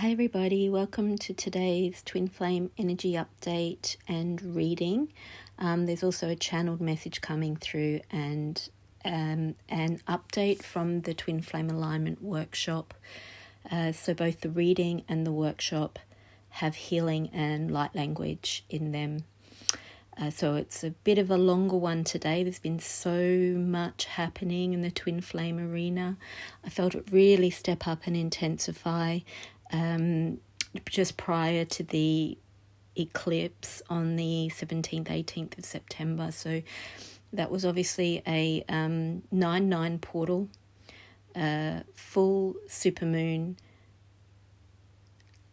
Hi everybody, welcome to today's Twinflame Energy update and reading. There's also a channeled message coming through and an update from the Twinflame Alignment workshop. So both the reading and the workshop have healing and light language in them. So it's a bit of a longer one today. There's been so much happening in the Twinflame arena. I felt it really step up and intensify just prior to the eclipse on the 17th, 18th of September. So that was obviously a 9/9 portal, full supermoon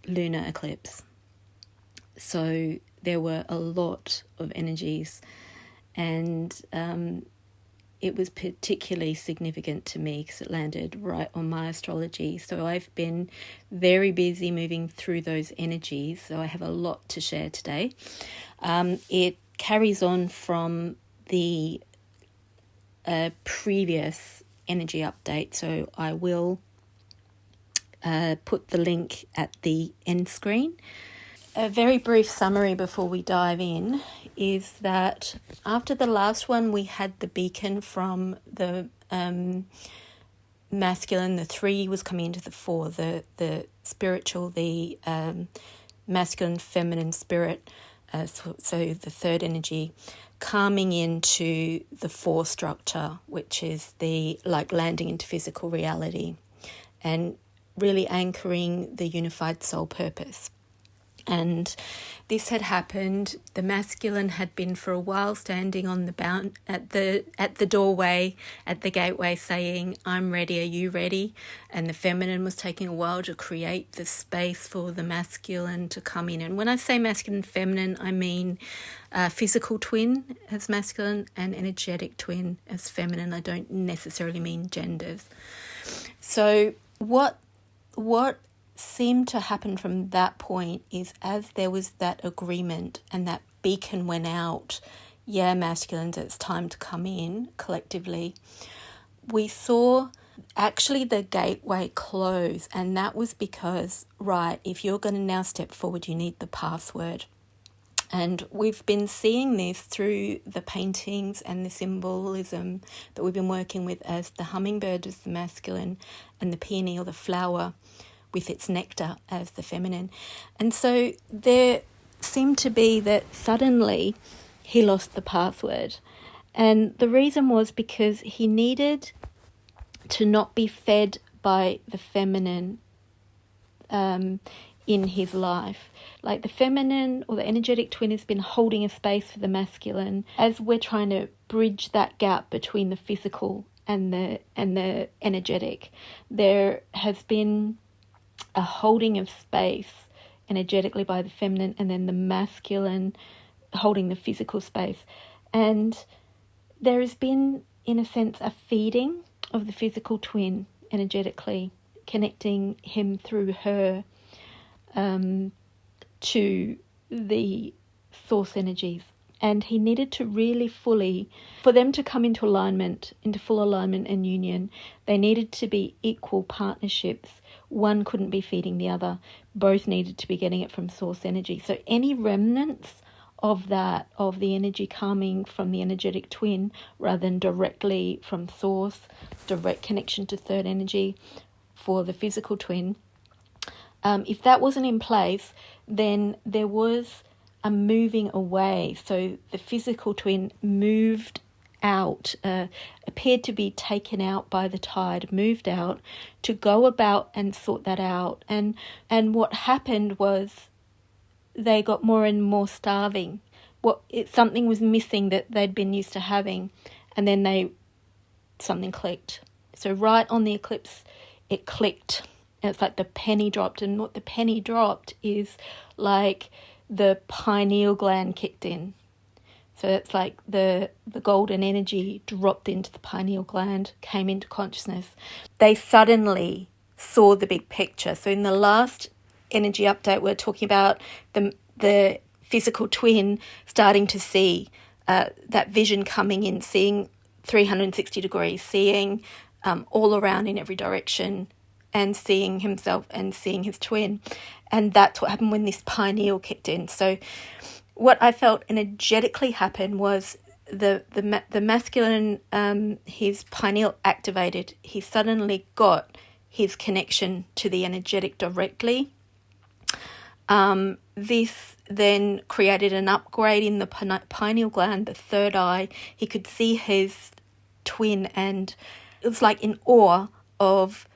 lunar eclipse. So there were a lot of energies, and it was particularly significant to me because it landed right on my astrology. So I've been very busy moving through those energies. So I have a lot to share today. It carries on from the previous energy update. So I will put the link at the end screen. A very brief summary before we dive in is that after the last one, we had the beacon from the masculine. The 3 was coming into the 4, the spiritual, the masculine, feminine spirit. So the third energy coming into the 4 structure, which is the landing into physical reality and really anchoring the unified soul purpose. And this had happened. The masculine had been for a while standing on the at the doorway, at the gateway, saying, "I'm ready. Are you ready?" And the feminine was taking a while to create the space for the masculine to come in. And when I say masculine, feminine, I mean physical twin as masculine and energetic twin as feminine. I don't necessarily mean genders. So what seemed to happen from that point is, as there was that agreement and that beacon went out, masculines, it's time to come in collectively, we saw actually the gateway close. And that was because, if you're going to now step forward, you need the password. And we've been seeing this through the paintings and the symbolism that we've been working with, as the hummingbird is the masculine and the pineal, the flower, with its nectar as the feminine. And so there seemed to be that suddenly he lost the password. And the reason was because he needed to not be fed by the feminine in his life. Like the feminine or the energetic twin has been holding a space for the masculine as we're trying to bridge that gap between the physical and the energetic. There has been a holding of space energetically by the feminine, and then the masculine holding the physical space. And there has been, in a sense, a feeding of the physical twin energetically, connecting him through her to the source energies. And he needed to really for them to come into alignment, into full alignment and union, they needed to be equal partnerships. One couldn't be feeding the other. Both needed to be getting it from source energy. So any remnants of that, of the energy coming from the energetic twin rather than directly from source, direct connection to third energy for the physical twin, if that wasn't in place, then there was a moving away. So the physical twin moved out, appeared to be taken out by the tide, moved out to go about and sort that out. And what happened was they got more and more starving. Something was missing that they'd been used to having, and then something clicked. So right on the eclipse, it clicked. And it's like the penny dropped. And what the penny dropped is like the pineal gland kicked in. So it's like the golden energy dropped into the pineal gland, came into consciousness. They suddenly saw the big picture. So in the last energy update, we're talking about the physical twin starting to see that vision coming in, seeing 360 degrees, seeing all around in every direction, and seeing himself and seeing his twin. And that's what happened when this pineal kicked in. So what I felt energetically happened was the masculine, his pineal activated. He suddenly got his connection to the energetic directly. This then created an upgrade in the pineal gland, the third eye. He could see his twin, and it was like in awe of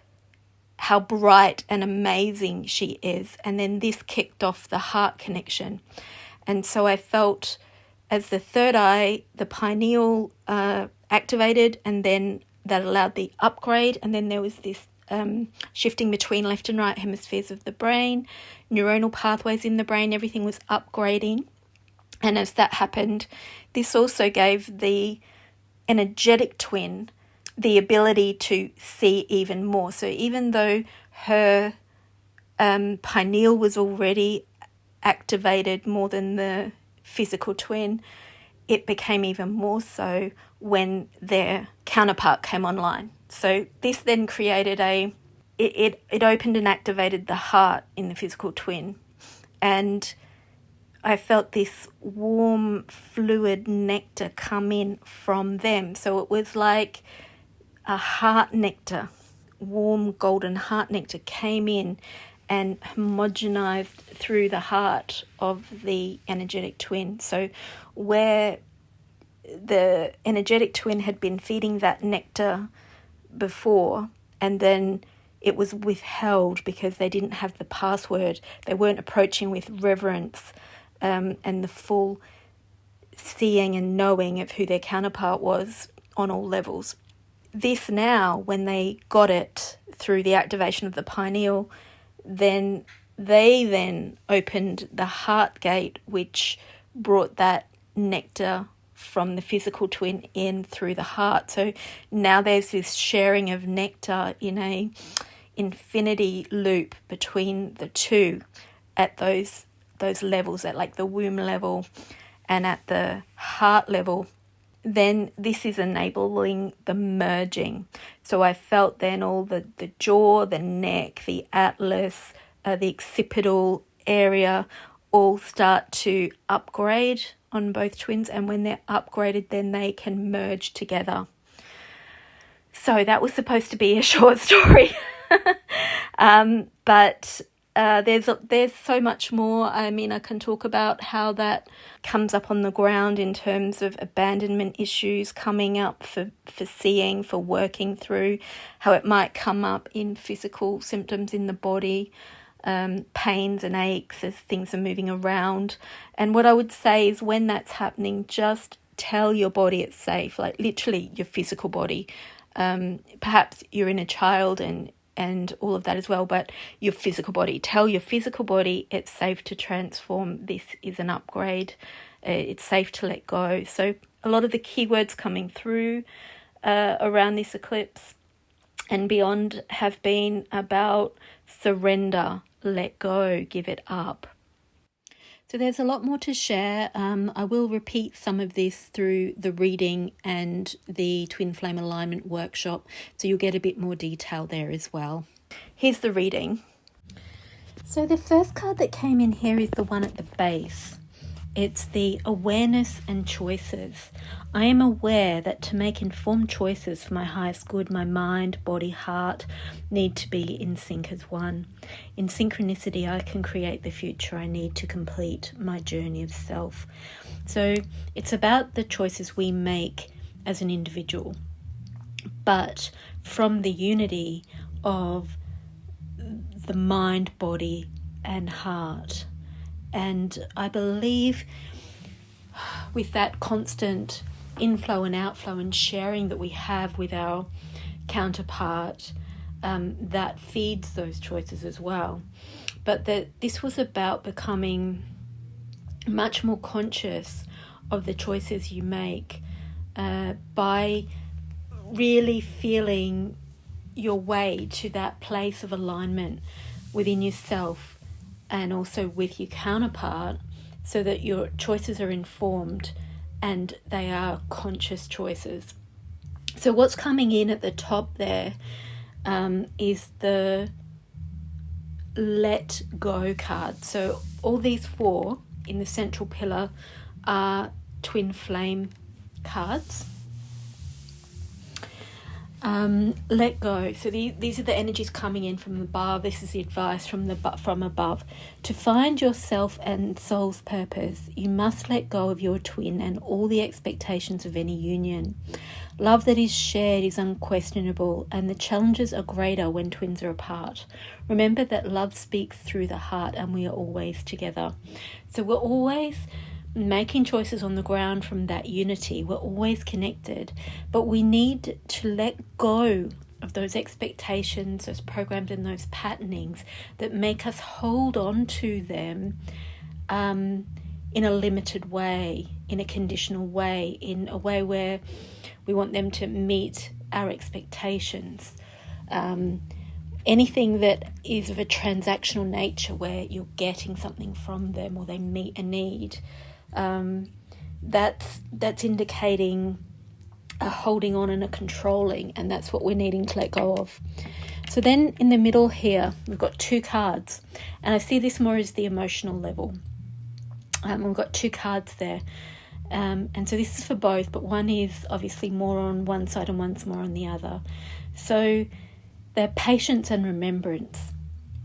how bright and amazing she is. And then this kicked off the heart connection. And so I felt as the third eye, the pineal activated, and then that allowed the upgrade. And then there was this shifting between left and right hemispheres of the brain, neuronal pathways in the brain, everything was upgrading. And as that happened, this also gave the energetic twin the ability to see even more. So even though her pineal was already activated more than the physical twin, it became even more so when their counterpart came online. So this then created it opened and activated the heart in the physical twin. And I felt this warm fluid nectar come in from them. So it was like a heart nectar, warm golden heart nectar came in and homogenized through the heart of the energetic twin. So where the energetic twin had been feeding that nectar before, and then it was withheld because they didn't have the password, they weren't approaching with reverence and the full seeing and knowing of who their counterpart was on all levels. This now, when they got it through the activation of the pineal, then they opened the heart gate, which brought that nectar from the physical twin in through the heart. So now there's this sharing of nectar in a infinity loop between the two at those levels, at like the womb level and at the heart level. Then this is enabling the merging. So I felt then all the jaw, the neck, the atlas, the occipital area all start to upgrade on both twins. And when they're upgraded, then they can merge together. So that was supposed to be a short story. But there's so much more. I mean, I can talk about how that comes up on the ground in terms of abandonment issues coming up for seeing, for working through, how it might come up in physical symptoms in the body, pains and aches as things are moving around. And what I would say is when that's happening, just tell your body it's safe, like literally your physical body. Perhaps you're in a child and all of that as well, but your physical body, tell your physical body it's safe to transform, this is an upgrade, it's safe to let go. So a lot of the keywords coming through around this eclipse and beyond have been about surrender, let go, give it up. So there's a lot more to share. I will repeat some of this through the reading and the Twin Flame Alignment workshop, so you'll get a bit more detail there as well. Here's the reading. So the first card that came in here is the one at the base. It's the awareness and choices. I am aware that to make informed choices for my highest good, my mind, body, heart need to be in sync as one. In synchronicity, I can create the future I need to complete my journey of self. So it's about the choices we make as an individual, but from the unity of the mind, body, and heart. And I believe with that constant inflow and outflow and sharing that we have with our counterpart, that feeds those choices as well. But this was about becoming much more conscious of the choices you make by really feeling your way to that place of alignment within yourself and also with your counterpart, so that your choices are informed and they are conscious choices. So what's coming in at the top there is the Let Go card. So all these 4 in the central pillar are twin flame cards. Let go. So these are the energies coming in from above. This is the advice from above. To find yourself and soul's purpose, you must let go of your twin and all the expectations of any union. Love that is shared is unquestionable, and the challenges are greater when twins are apart. Remember that love speaks through the heart, and we are always together. So we're always making choices on the ground from that unity. We're always connected, but we need to let go of those expectations, those programs and those patternings that make us hold on to them in a limited way, in a conditional way, in a way where we want them to meet our expectations. Anything that is of a transactional nature where you're getting something from them or they meet a need, that's indicating a holding on and a controlling, and that's what we're needing to let go of. So then in the middle here, we've got 2 cards, and I see this more as the emotional level. We've got 2 cards there, and so this is for both, but one is obviously more on one side and one's more on the other. So they're patience and remembrance.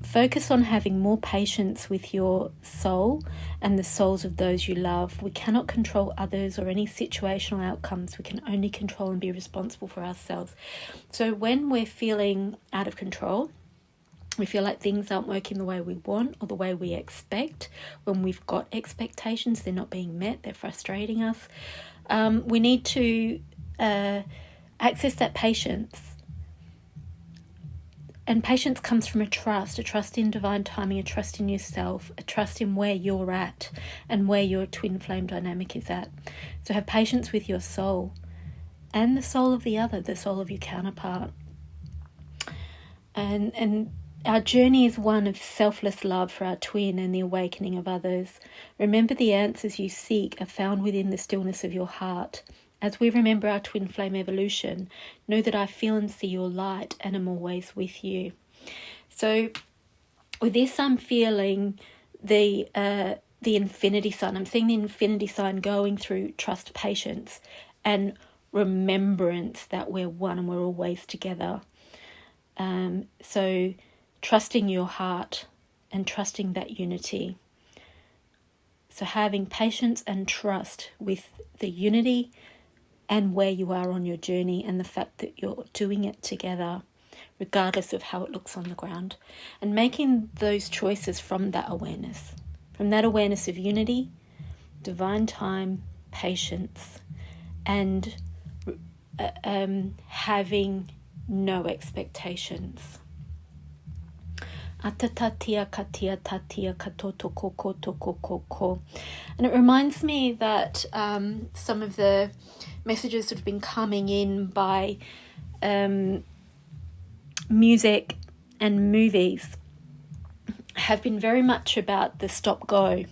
Focus on having more patience with your soul and the souls of those you love. We cannot control others or any situational outcomes. We can only control and be responsible for ourselves. So when we're feeling out of control, we feel like things aren't working the way we want or the way we expect, when we've got expectations, they're not being met, they're frustrating us, we need to access that patience. And patience comes from a trust in divine timing, a trust in yourself, a trust in where you're at and where your twin flame dynamic is at. So have patience with your soul and the soul of the other, the soul of your counterpart. And our journey is one of selfless love for our twin and the awakening of others. Remember, the answers you seek are found within the stillness of your heart. As we remember our twin flame evolution, know that I feel and see your light and am always with you. So with this, I'm feeling the infinity sign. I'm seeing the infinity sign going through trust, patience, and remembrance that we're one and we're always together. So trusting your heart and trusting that unity. So having patience and trust with the unity and where you are on your journey, and the fact that you're doing it together, regardless of how it looks on the ground, and making those choices from that awareness of unity, divine time, patience, and having no expectations. And it reminds me that some of the messages that have been coming in by music and movies have been very much about the stop go,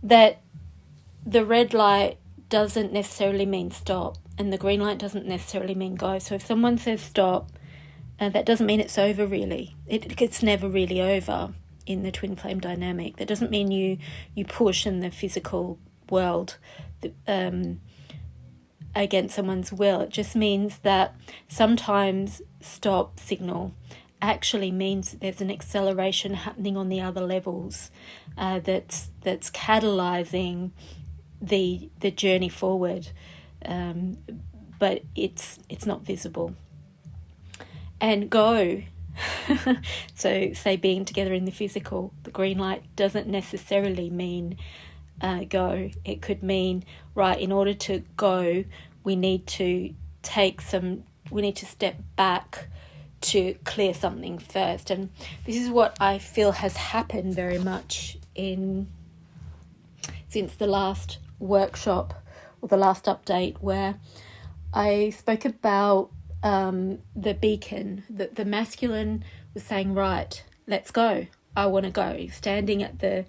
that the red light doesn't necessarily mean stop and the green light doesn't necessarily mean go. So if someone says stop, that doesn't mean it's over, really. It's never really over in the twin flame dynamic. That doesn't mean you push in the physical world against someone's will. It just means that sometimes stop signal actually means that there's an acceleration happening on the other levels that's catalyzing the journey forward, but it's not visible. And go, so say being together in the physical, the green light doesn't necessarily mean go. It could mean, right, in order to go, we need to step back to clear something first. And this is what I feel has happened very much since the last workshop or the last update, where I spoke about the beacon, that the masculine was saying, right, let's go, I want to go, standing at the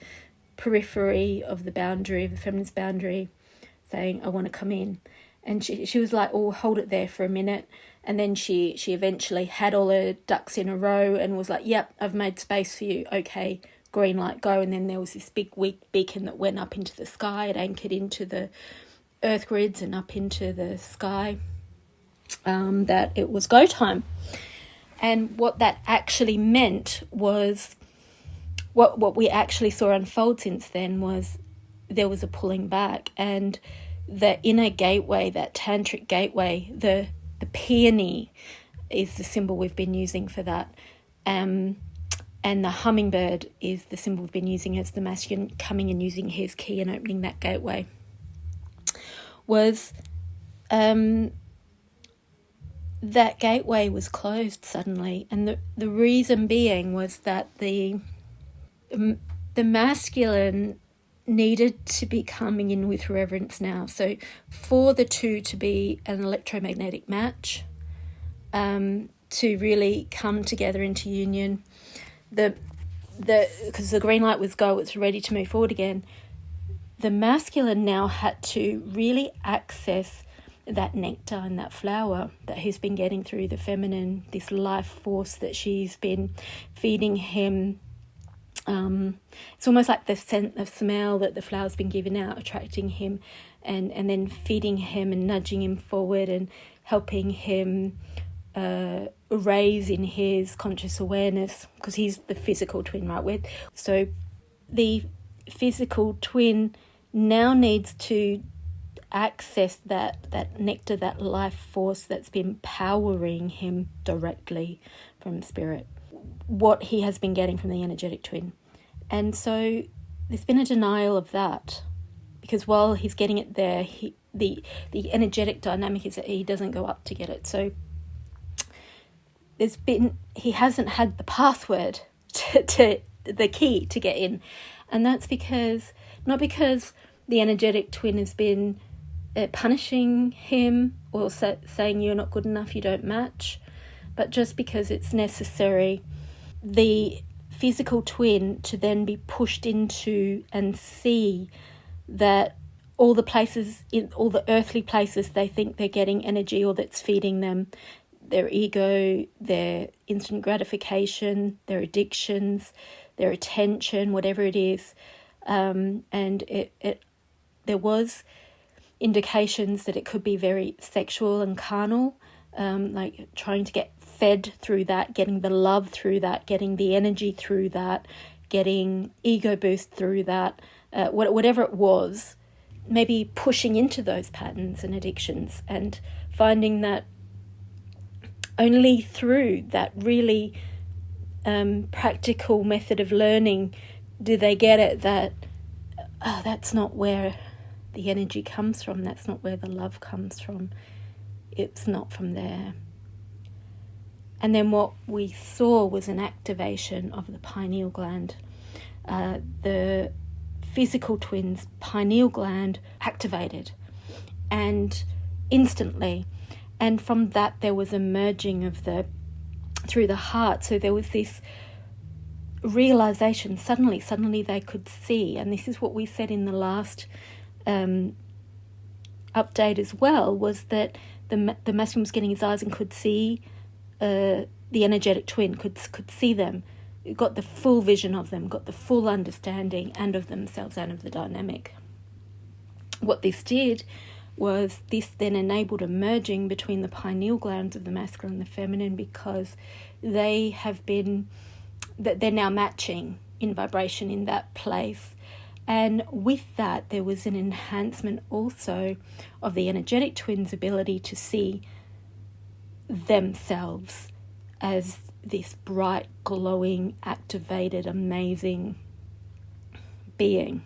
periphery of the boundary, of the feminine's boundary, saying, I want to come in. And she was like, oh, hold it there for a minute. And then she eventually had all her ducks in a row and was like, yep, I've made space for you. Okay, green light, go. And then there was this big beacon that went up into the sky. It anchored into the earth grids and up into the sky, that it was go time. And what that actually meant was, what we actually saw unfold since then was there was a pulling back, and the inner gateway, that tantric gateway, the peony is the symbol we've been using for that, and the hummingbird is the symbol we've been using as the masculine coming and using his key and opening that gateway, was that gateway was closed suddenly. And the reason being was that the masculine needed to be coming in with reverence now. So for the two to be an electromagnetic match, to really come together into union, because the green light was go, it's ready to move forward again, the masculine now had to really access that nectar and that flower that he's been getting through the feminine, this life force that she's been feeding him. It's almost like the scent of smell that the flower's been giving out, attracting him, and then feeding him and nudging him forward and helping him raise in his conscious awareness, because he's the physical twin, right? So the physical twin now needs to access that nectar, that life force that's been powering him directly from spirit, what he has been getting from the energetic twin. And so there's been a denial of that, because while he's getting it there, the energetic dynamic is that he doesn't go up to get it. So he hasn't had the password to the key to get in. And that's not because the energetic twin has been punishing him or saying you're not good enough, you don't match, but just because it's necessary, the physical twin to then be pushed into and see that all the places, in all the earthly places they think they're getting energy or that's feeding them, their ego, their instant gratification, their addictions, their attention, whatever it is, and there was indications that it could be very sexual and carnal, like trying to get fed through that, getting the love through that, getting the energy through that, getting ego boost through that, whatever it was, maybe pushing into those patterns and addictions, and finding that only through that really practical method of learning do they get it that that's not where the energy comes from, that's not where the love comes from, it's not from there. And then what we saw was an activation of the pineal gland. The physical twin's pineal gland activated, and instantly. And from that there was a merging of through the heart. So there was this realization, suddenly they could see, and this is what we said in the last update as well, was that the masculine was getting his eyes and could see the energetic twin, could see them, got the full vision of them, got the full understanding and of themselves and of the dynamic. What this did was this then enabled a merging between the pineal glands of the masculine and the feminine, because they're now matching in vibration in that place. And with that, there was an enhancement also of the energetic twin's ability to see themselves as this bright, glowing, activated, amazing being.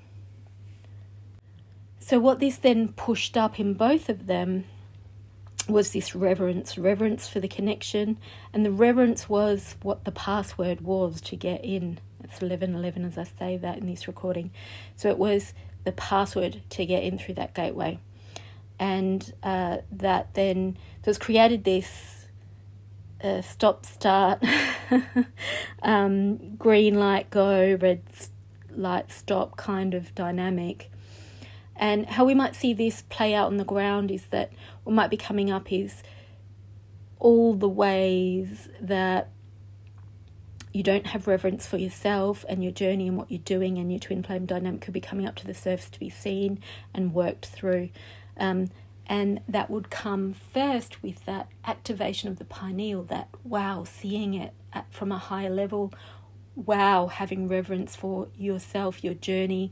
So what this then pushed up in both of them was this reverence for the connection, and the reverence was what the password was to get in. It's 1111 as I say that in this recording. So it was the password to get in through that gateway. And that then was created this stop-start, green light go, red light stop kind of dynamic. And how we might see this play out on the ground is that what might be coming up is all the ways that you don't have reverence for yourself and your journey and what you're doing, and your twin flame dynamic could be coming up to the surface to be seen and worked through. And that would come first with that activation of the pineal, that wow, seeing it from a higher level, wow, having reverence for yourself, your journey,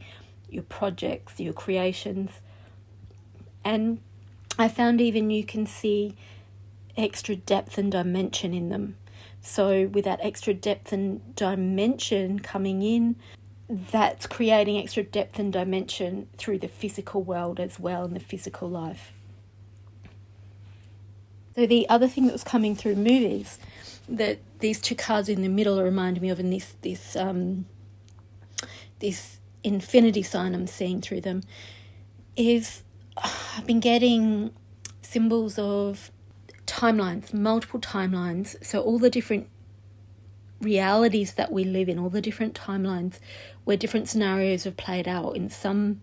your projects, your creations. And I found even you can see extra depth and dimension in them. So with that extra depth and dimension coming in, that's creating extra depth and dimension through the physical world as well, in the physical life. So the other thing that was coming through movies, that these two cards in the middle reminded me of, and this infinity sign I'm seeing through them, is I've been getting symbols of timelines, multiple timelines. So all the different realities that we live in, all the different timelines where different scenarios have played out. In some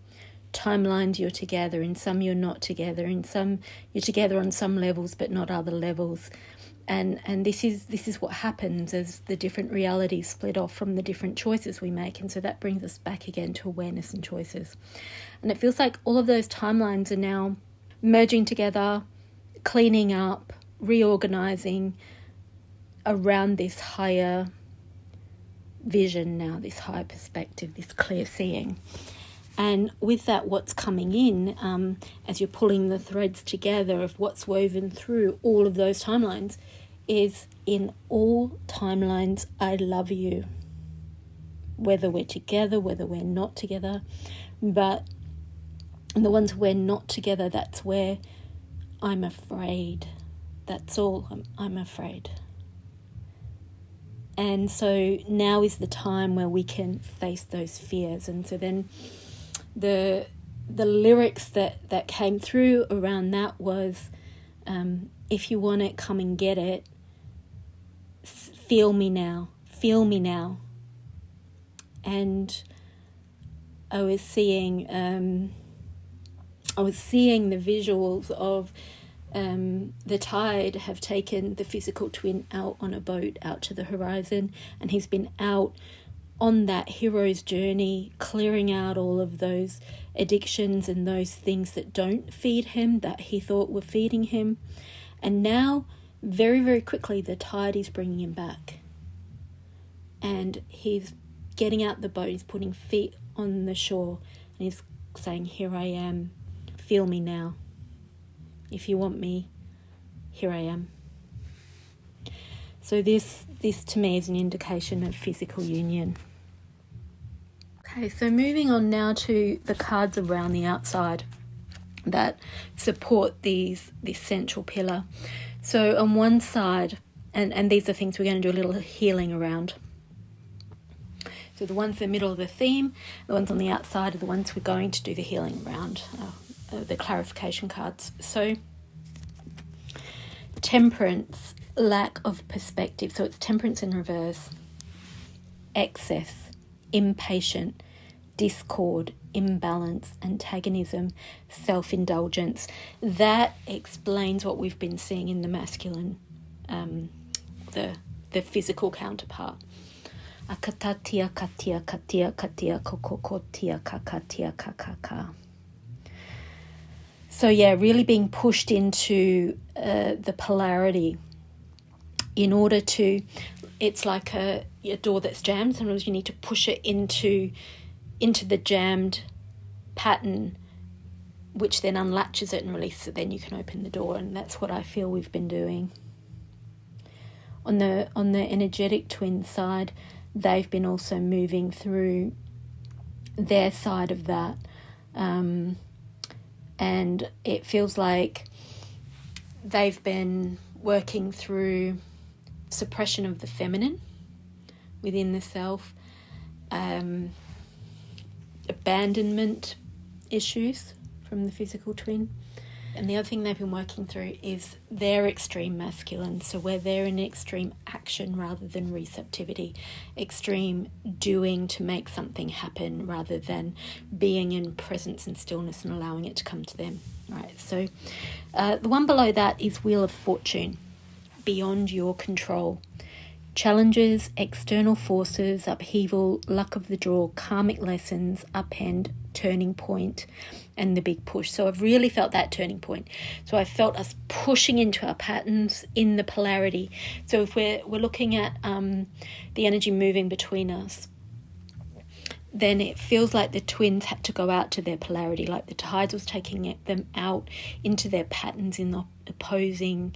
timelines you're together, in some you're not together, in some you're together on some levels but not other levels. And this is what happens as the different realities split off from the different choices we make. And so that brings us back again to awareness and choices. And it feels like all of those timelines are now merging together, cleaning up, reorganizing around this higher vision now, this higher perspective, this clear seeing. And with that, what's coming in, as you're pulling the threads together of what's woven through all of those timelines, is in all timelines, I love you. Whether we're together, whether we're not together. But in the ones we're not together, that's where I'm afraid. That's all. I'm afraid. And so now is the time where we can face those fears. And so then the lyrics that came through around that was, if you want it, come and get it. Feel me now. Feel me now. And I was seeing the visuals of the tide have taken the physical twin out on a boat out to the horizon, and he's been out on that hero's journey, clearing out all of those addictions and those things that don't feed him, that he thought were feeding him. And now, very, very quickly, the tide is bringing him back. And he's getting out the boat, he's putting feet on the shore, and he's saying, here I am, feel me now. If you want me, here I am. So this to me is an indication of physical union. Okay, so moving on now to the cards around the outside that support this central pillar. So on one side, and these are things we're going to do a little healing around. So the ones in the middle of the theme, the ones on the outside are the ones we're going to do the healing around, the clarification cards. So temperance, lack of perspective. So it's temperance in reverse. Excess, impatient, discord, imbalance, antagonism, self-indulgence. That explains what we've been seeing in the masculine, the physical counterpart. Akatatia katia katia katia kokokotia kakatia kakaka. So yeah, really being pushed into the polarity in order to, it's like a door that's jammed. Sometimes you need to push it into the jammed pattern, which then unlatches it and releases it. Then you can open the door, and that's what I feel we've been doing. On the energetic twin side, they've been also moving through their side of that. And it feels like they've been working through suppression of the feminine within the self, abandonment issues from the physical twin, And the other thing they've been working through is their extreme masculine. So where they're in extreme action rather than receptivity, extreme doing to make something happen rather than being in presence and stillness and allowing it to come to them. Right. So the one below that is Wheel of Fortune, beyond your control. Challenges, external forces, upheaval, luck of the draw, karmic lessons, upend, turning point, and the big push. So I've really felt that turning point. So I felt us pushing into our patterns in the polarity. So if we're looking at the energy moving between us, then it feels like the twins had to go out to their polarity, like the tides was taking them out into their patterns in the opposing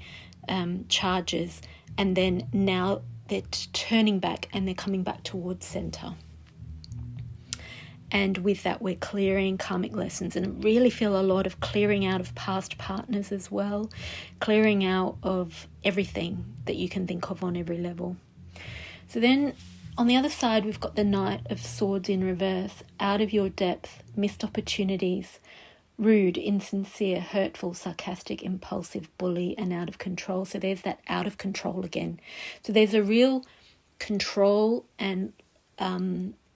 charges, and then now they're turning back and they're coming back towards center. And with that, we're clearing karmic lessons, and I really feel a lot of clearing out of past partners as well, clearing out of everything that you can think of on every level. So then on the other side, we've got the Knight of Swords in reverse, out of your depth, missed opportunities, rude, insincere, hurtful, sarcastic, impulsive, bully, and out of control. So there's that out of control again. So there's a real control and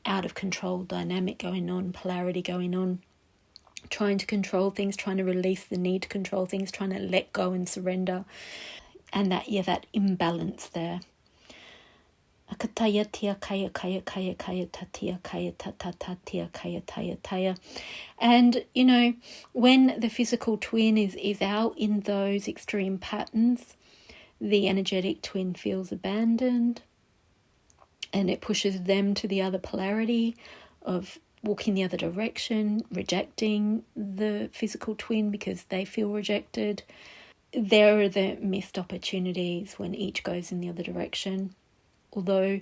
out of control dynamic going on, polarity going on, trying to control things, trying to release the need to control things, trying to let go and surrender. And that imbalance there. And when the physical twin is out in those extreme patterns, the energetic twin feels abandoned, and it pushes them to the other polarity of walking the other direction, rejecting the physical twin because they feel rejected. There are the missed opportunities when each goes in the other direction. Although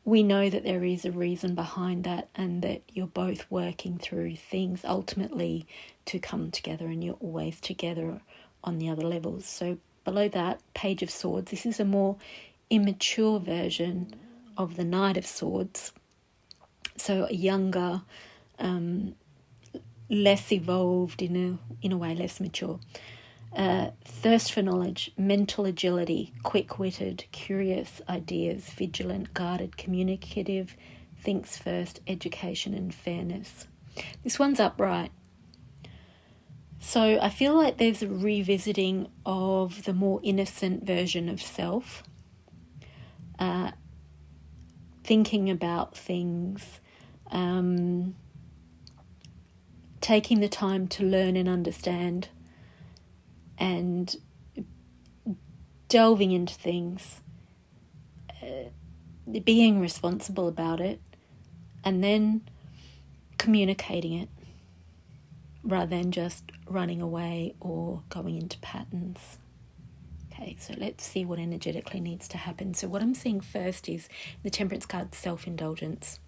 we know that there is a reason behind that, and that you're both working through things ultimately to come together, and you're always together on the other levels. So below that, Page of Swords. This is a more immature version of the Knight of Swords. So a younger, less evolved, in a way, less mature. Thirst for knowledge, mental agility, quick-witted, curious ideas, vigilant, guarded, communicative, thinks first, education and fairness. This one's upright. So I feel like there's a revisiting of the more innocent version of self, thinking about things, taking the time to learn and understand, and delving into things, being responsible about it, and then communicating it rather than just running away or going into patterns. Okay, so let's see what energetically needs to happen. So what I'm seeing first is the Temperance card, self-indulgence.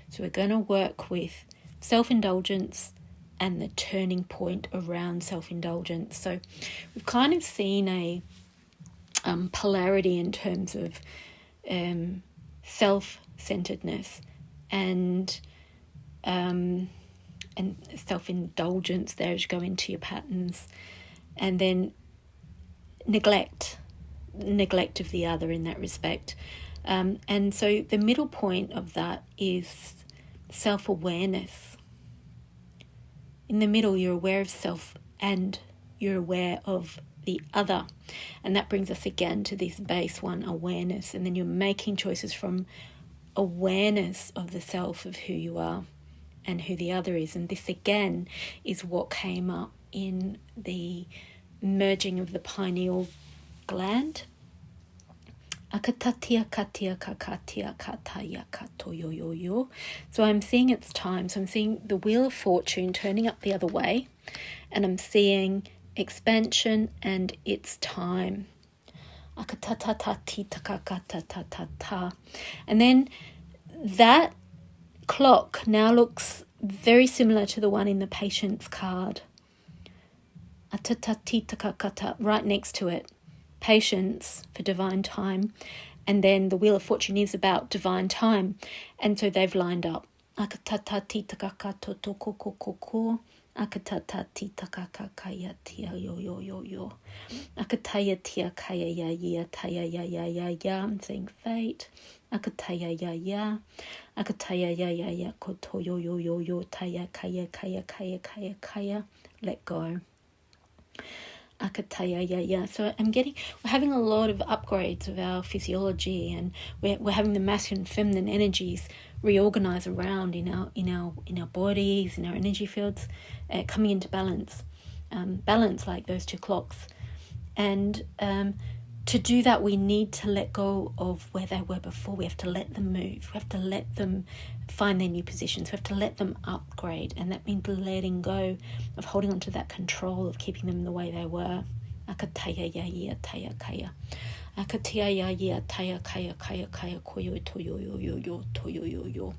So we're going to work with self-indulgence and the turning point around self-indulgence. So we've kind of seen a polarity in terms of self-centeredness and self-indulgence there as you go into your patterns, and then neglect of the other in that respect. And so the middle point of that is self-awareness. In the middle, you're aware of self and you're aware of the other. And that brings us again to this base one, awareness. And then you're making choices from awareness of the self, of who you are and who the other is. And this again is what came up in the merging of the pineal gland. So I'm seeing it's time. So I'm seeing the Wheel of Fortune turning up the other way, and I'm seeing expansion and it's time. And then that clock now looks very similar to the one in the Patience card. Right next to it. Patience for divine time, and then the Wheel of Fortune is about divine time, and so they've lined up. Akatata tita kakakaya tia yo yo yo yo. Akataya tia kaya ya ya taya ya ya ya ya. I'm saying fate. Akataya ya ya. Akataya ya ya ya koto yo yo yo yo taya kaya kaya kaya kaya kaya. Let go. Akataya ya ya. So we're having a lot of upgrades of our physiology, and we're having the masculine and feminine energies reorganize around in our bodies, in our energy fields, coming into balance, like those two clocks. And to do that, we need to let go of where they were before. We have to let them move. We have to let them find their new positions. We have to let them upgrade, and that means letting go of holding on to that control of keeping them the way they were. Akataya ya ya taya kaya. Akatia ya ya taya kaya kaya kaya koyo to yo yo yo yo to yo yo yo.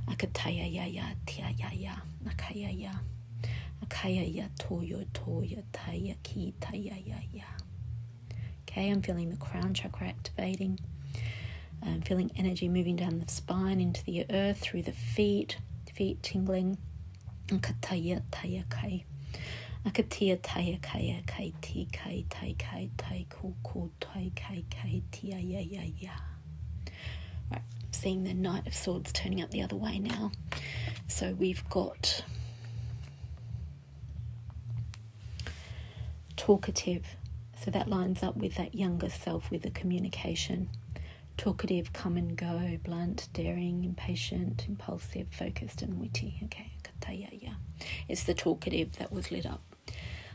Akataya ya ya tia ya ya akaya ya akaya ya to yo taya ki taya ya ya. Okay, I'm feeling the crown chakra activating. I'm feeling energy moving down the spine into the earth through the feet tingling. Akataya taya kai. Akatia taya kaya kai ti kai tai kai tai ku tai kai kai tia ya ya ya. Right, seeing the Knight of Swords turning up the other way now. So we've got talkative. So that lines up with that younger self, with the communication. Talkative, come and go, blunt, daring, impatient, impulsive, focused and witty. Okay, akataya ya. It's the talkative that was lit up.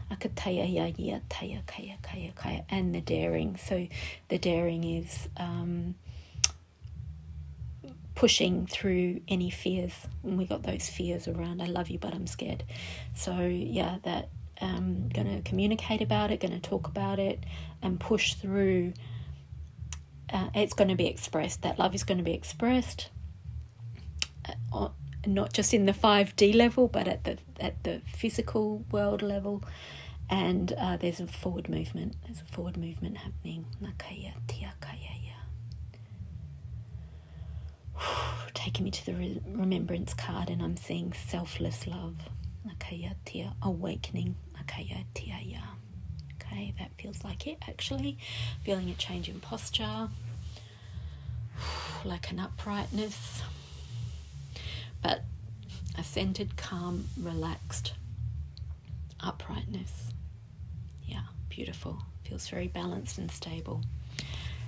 Akataya ya ya taya kaya kaya kaya. And the daring. So the daring is pushing through any fears. When we got those fears around, I love you but I'm scared. So yeah, that going to communicate about it, going to talk about it and push through. It's going to be expressed. That love is going to be expressed, not just in the 5D level, but at the physical world level. And there's a forward movement. There's a forward movement happening. Nakaya tia kaya ya. Taking me to the remembrance card, and I'm seeing selfless love. Nakaya tia, awakening. Nakaya tia ya. Okay, that feels like it actually. Feeling a change in posture, like an uprightness, but a centered, calm, relaxed uprightness. Yeah, beautiful. Feels very balanced and stable.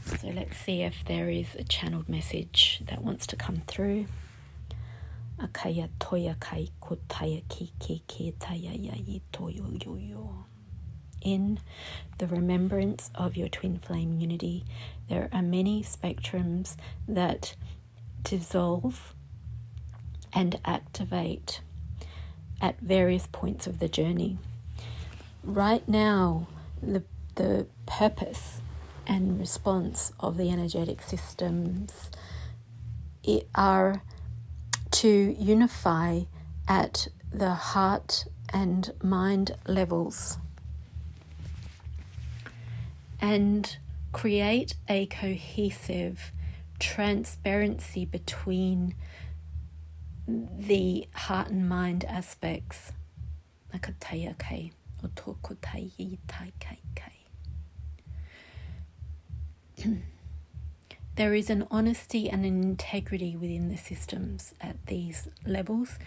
So let's see if there is a channeled message that wants to come through. Akaya toya kai kotaya ki taya ya yi toyo yo yo. In the remembrance of your twin flame unity, there are many spectrums that dissolve and activate at various points of the journey. Right now, the purpose and response of the energetic systems are to unify at the heart and mind levels and create a cohesive transparency between the heart and mind aspects. There is an honesty and an integrity within the systems at these levels,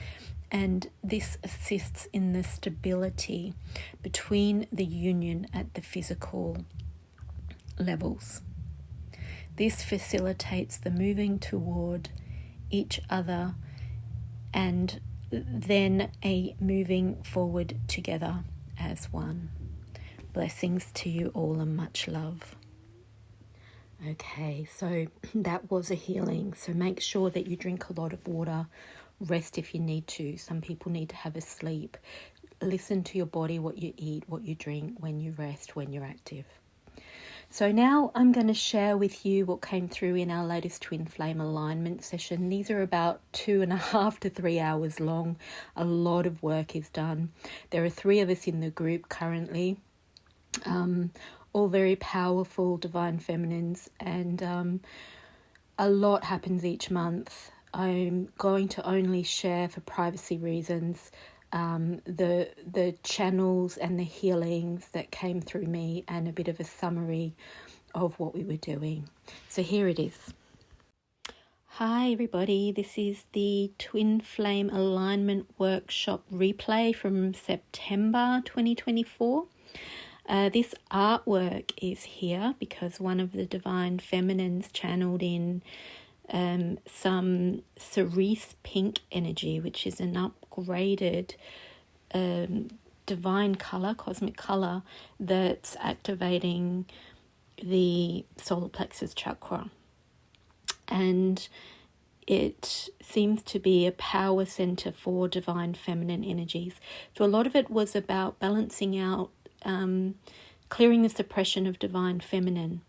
and this assists in the stability between the union at the physical levels. This facilitates the moving toward each other and then a moving forward together as one. Blessings to you all and much love. Okay, so that was a healing. So make sure that you drink a lot of water, rest if you need to. Some people need to have a sleep. Listen to your body, what you eat, what you drink, when you rest, when you're active. So now I'm going to share with you what came through in our latest Twin Flame alignment session. These are about 2.5 to 3 hours long. A lot of work is done. There are 3 of us in the group currently, all very powerful divine feminines, and a lot happens each month. I'm going to only share, for privacy reasons, the channels and the healings that came through me, and a bit of a summary of what we were doing. So here it is. Hi everybody, this is the Twin Flame Alignment Workshop replay from September 2024. This artwork is here because one of the Divine Feminines channeled in some cerise pink energy, which is an upgraded divine colour, cosmic colour, that's activating the solar plexus chakra. And it seems to be a power center for divine feminine energies. So a lot of it was about balancing out, clearing the suppression of divine feminine,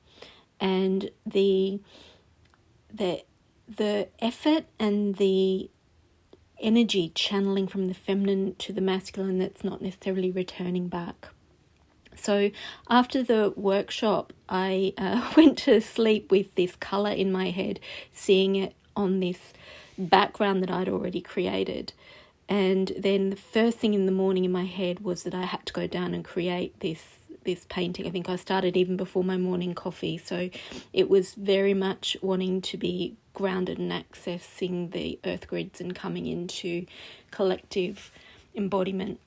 and the effort and the energy channeling from the feminine to the masculine that's not necessarily returning back. So after the workshop, I went to sleep with this colour in my head, seeing it on this background that I'd already created. And then the first thing in the morning in my head was that I had to go down and create this painting. I think I started even before my morning coffee. So it was very much wanting to be grounded and accessing the earth grids and coming into collective embodiment.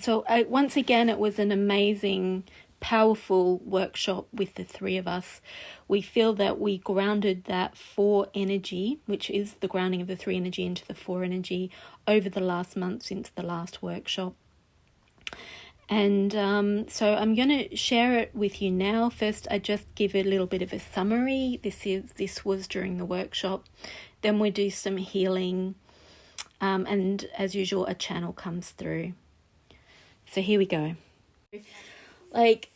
So once again, it was an amazing, powerful workshop with the three of us. We feel that we grounded that 4 energy, which is the grounding of the 3 energy into the 4 energy, over the last month since the last workshop. And so I'm going to share it with you now. First, I just give a little bit of a summary. This was during the workshop. Then we do some healing, and as usual, a channel comes through. So here we go. Like,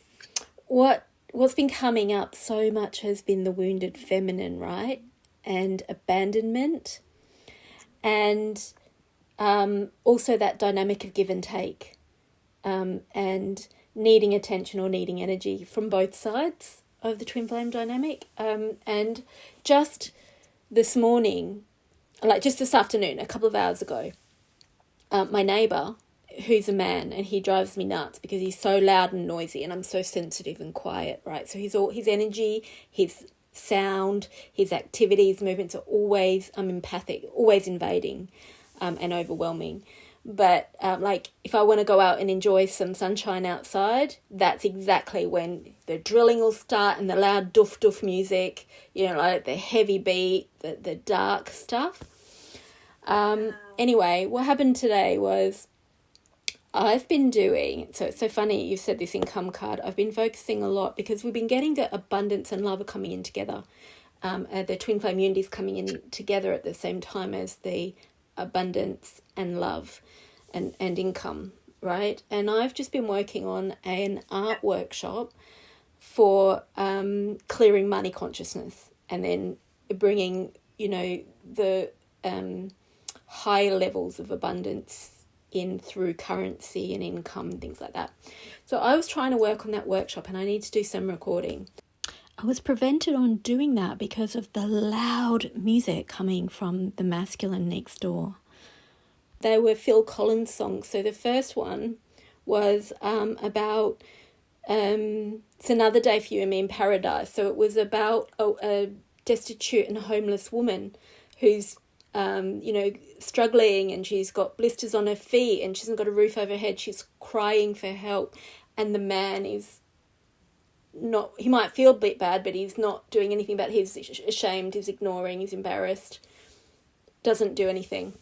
what's been coming up so much has been the wounded feminine, right? And abandonment, and also that dynamic of give and take, and needing attention or needing energy from both sides of the twin flame dynamic. And just this morning, like just this afternoon, a couple of hours ago, my neighbour, who's a man, and he drives me nuts because he's so loud and noisy, and I'm so sensitive and quiet, right? So his energy, his sound, his activities, movements are always empathic, always invading, and overwhelming. But like if I want to go out and enjoy some sunshine outside, that's exactly when the drilling will start and the loud doof doof music, like the heavy beat, the dark stuff. Anyway, what happened today was, I've been doing, so it's so funny you've said this income card, I've been focusing a lot because we've been getting the abundance and love are coming in together. The twin flame unity is coming in together at the same time as the abundance and love and income, right? And I've just been working on an art workshop for clearing money consciousness, and then bringing, the high levels of abundance in through currency and income and things like that. So I was trying to work on that workshop, and I need to do some recording. I was prevented on doing that because of the loud music coming from the masculine next door. They were Phil Collins songs. So the first one was about It's Another Day for You and Me in Paradise. So it was about a destitute and homeless woman who's struggling, and she's got blisters on her feet and she hasn't got a roof over her head. She's crying for help, and the man is not, he might feel a bit bad, but he's not doing anything about it. He's ashamed, he's ignoring, he's embarrassed, doesn't do anything.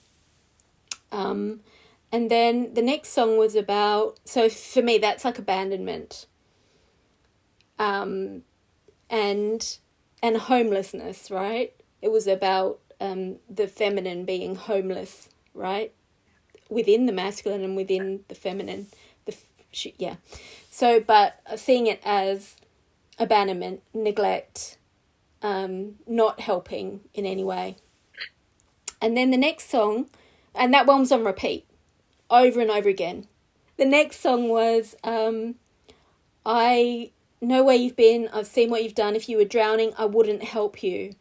And then the next song was about, so for me that's like abandonment, and homelessness, right? It was about the feminine being homeless, right? Within the masculine and within the feminine. So, but seeing it as abandonment, neglect, not helping in any way. And then the next song, and that one was on repeat, over and over again. The next song was, I know where you've been, I've seen what you've done. If you were drowning, I wouldn't help you.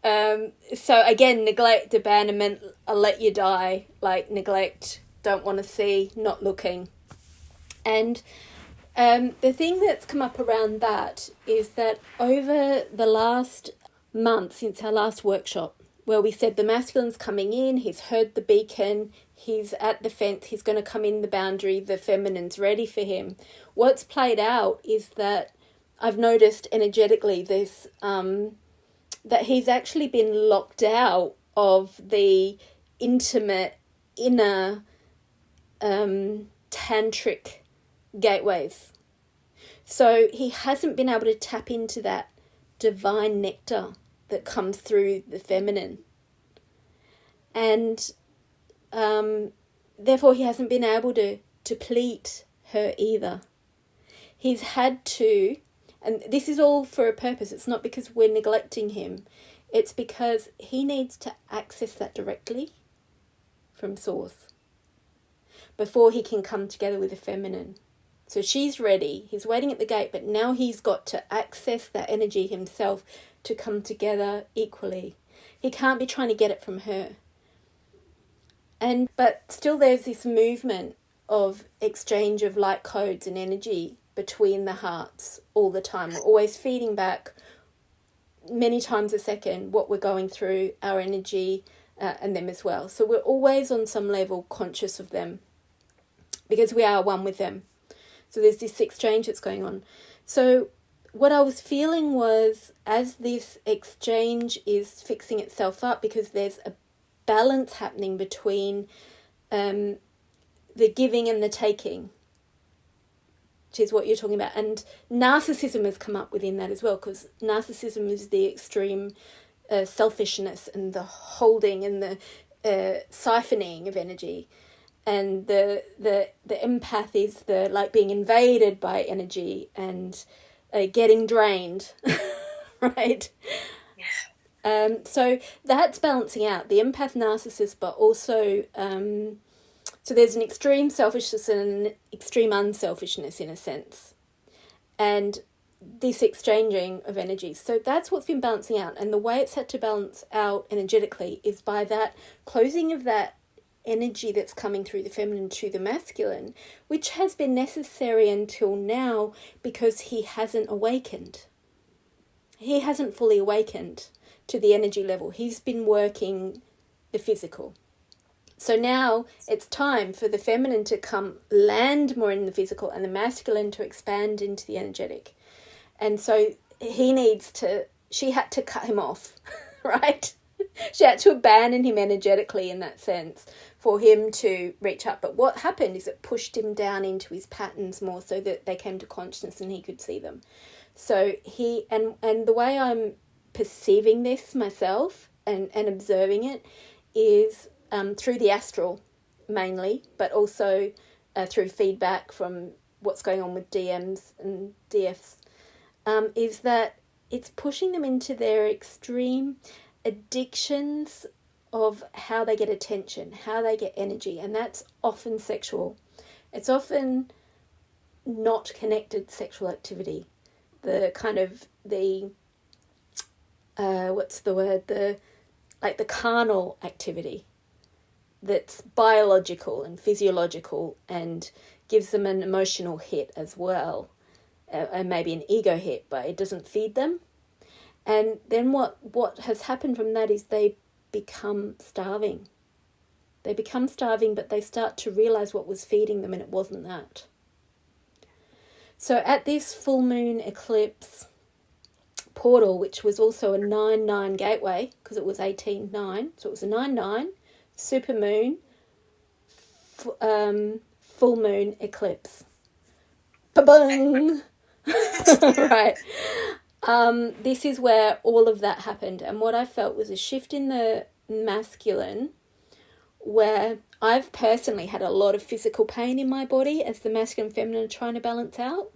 So again, neglect, abandonment, I'll let you die, like neglect, don't want to see, not looking. And the thing that's come up around that is that over the last month, since our last workshop, where we said the masculine's coming in, he's heard the beacon, he's at the fence, he's going to come in the boundary, the feminine's ready for him. What's played out is that I've noticed energetically this, that he's actually been locked out of the intimate, inner, tantric gateways. So he hasn't been able to tap into that divine nectar that comes through the feminine. And therefore he hasn't been able to pleat her either. He's had to, and this is all for a purpose, it's not because we're neglecting him, it's because he needs to access that directly from source before he can come together with the feminine. So she's ready, he's waiting at the gate, but now he's got to access that energy himself to come together equally. He can't be trying to get it from her. But still there's this movement of exchange of light codes and energy between the hearts all the time. We're always feeding back many times a second what we're going through, our energy, and them as well. So we're always on some level conscious of them because we are one with them. So there's this exchange that's going on. So what I was feeling was, as this exchange is fixing itself up, because there's a balance happening between the giving and the taking, which is what you're talking about. And narcissism has come up within that as well, because narcissism is the extreme selfishness and the holding and the siphoning of energy. And the empath is the like being invaded by energy and getting drained, right? Yeah. So that's balancing out the empath narcissist, but also so there's an extreme selfishness and an extreme unselfishness in a sense, and this exchanging of energy. So that's what's been balancing out, and the way it's had to balance out energetically is by that closing of that energy that's coming through the feminine to the masculine, which has been necessary until now because he hasn't awakened. He hasn't fully awakened to the energy level. He's been working the physical. So now it's time for the feminine to come land more in the physical and the masculine to expand into the energetic. And so she had to cut him off, right? She had to abandon him energetically in that sense for him to reach up. But what happened is it pushed him down into his patterns more so that they came to consciousness and he could see them. So he, and the way I'm perceiving this myself and observing it is through the astral mainly, but also through feedback from what's going on with DMs and DFs, is that it's pushing them into their extreme addictions of how they get attention, how they get energy, and that's often sexual. It's often not connected sexual activity. The kind of the the carnal activity that's biological and physiological and gives them an emotional hit as well, and maybe an ego hit, but it doesn't feed them. And then what has happened from that is they become starving. They become starving, but they start to realize what was feeding them, and it wasn't that. So at this full moon eclipse portal, which was also a 9-9 gateway, because it was 18-9, so it was a 9-9, super moon, full moon eclipse. Ba-bung! Right. This is where all of that happened, and what I felt was a shift in the masculine, where I've personally had a lot of physical pain in my body as the masculine and feminine are trying to balance out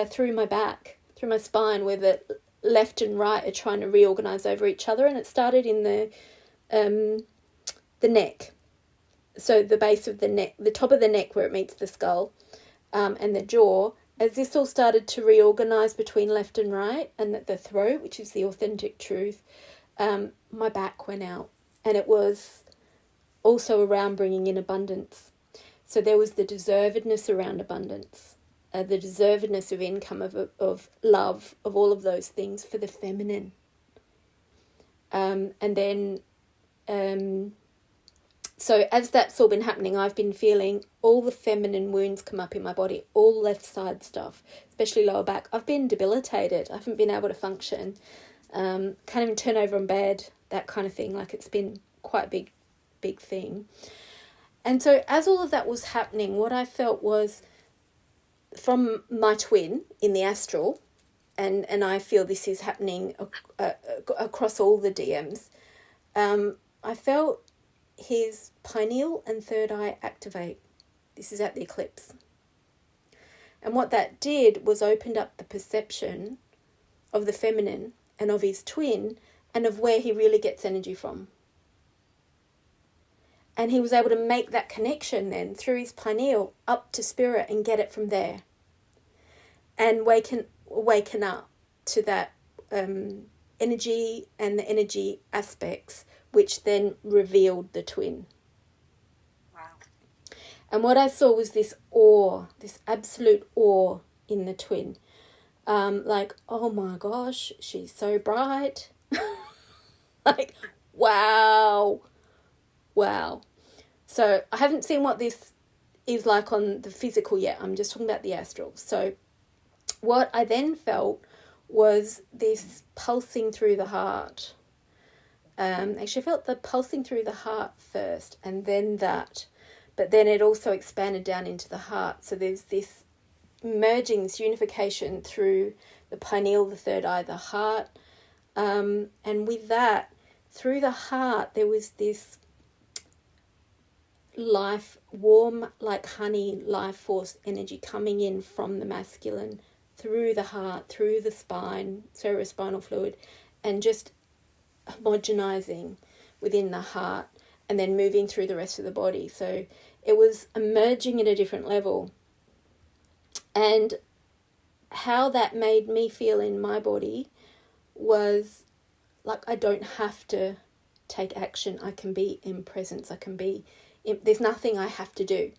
through my back, through my spine, where the left and right are trying to reorganize over each other, and it started in the neck, so the base of the neck, the top of the neck where it meets the skull, and the jaw. As this all started to reorganize between left and right, and the throat, which is the authentic truth, my back went out. And it was also around bringing in abundance. So there was the deservedness around abundance, the deservedness of income, of love, of all of those things for the feminine. And then, so as that's all been happening, I've been feeling all the feminine wounds come up in my body, all left side stuff, especially lower back. I've been debilitated. I haven't been able to function. Can't even turn over in bed, that kind of thing. Like, it's been quite a big thing. And so as all of that was happening, what I felt was from my twin in the astral, and I feel this is happening across all the DMs, I felt his pineal and third eye activate. This is at the eclipse. And what that did was opened up the perception of the feminine and of his twin and of where he really gets energy from. And he was able to make that connection then through his pineal up to spirit and get it from there. And waken up to that energy and the energy aspects, which then revealed the twin. Wow. And what I saw was this awe, this absolute awe in the twin. Like, oh my gosh, she's so bright. Like, wow. So I haven't seen what this is like on the physical yet. I'm just talking about the astral. So what I then felt was this pulsing through the heart. Actually, I felt the pulsing through the heart first and then that. But then it also expanded down into the heart. So there's this merging, this unification through the pineal, the third eye, the heart. And with that, through the heart, there was this life, warm like honey, life force energy coming in from the masculine through the heart, through the spine, cerebrospinal fluid, and just homogenizing within the heart and then moving through the rest of the body. So it was emerging at a different level. And how that made me feel in my body was like, I don't have to take action. I can be in presence. There's nothing I have to do.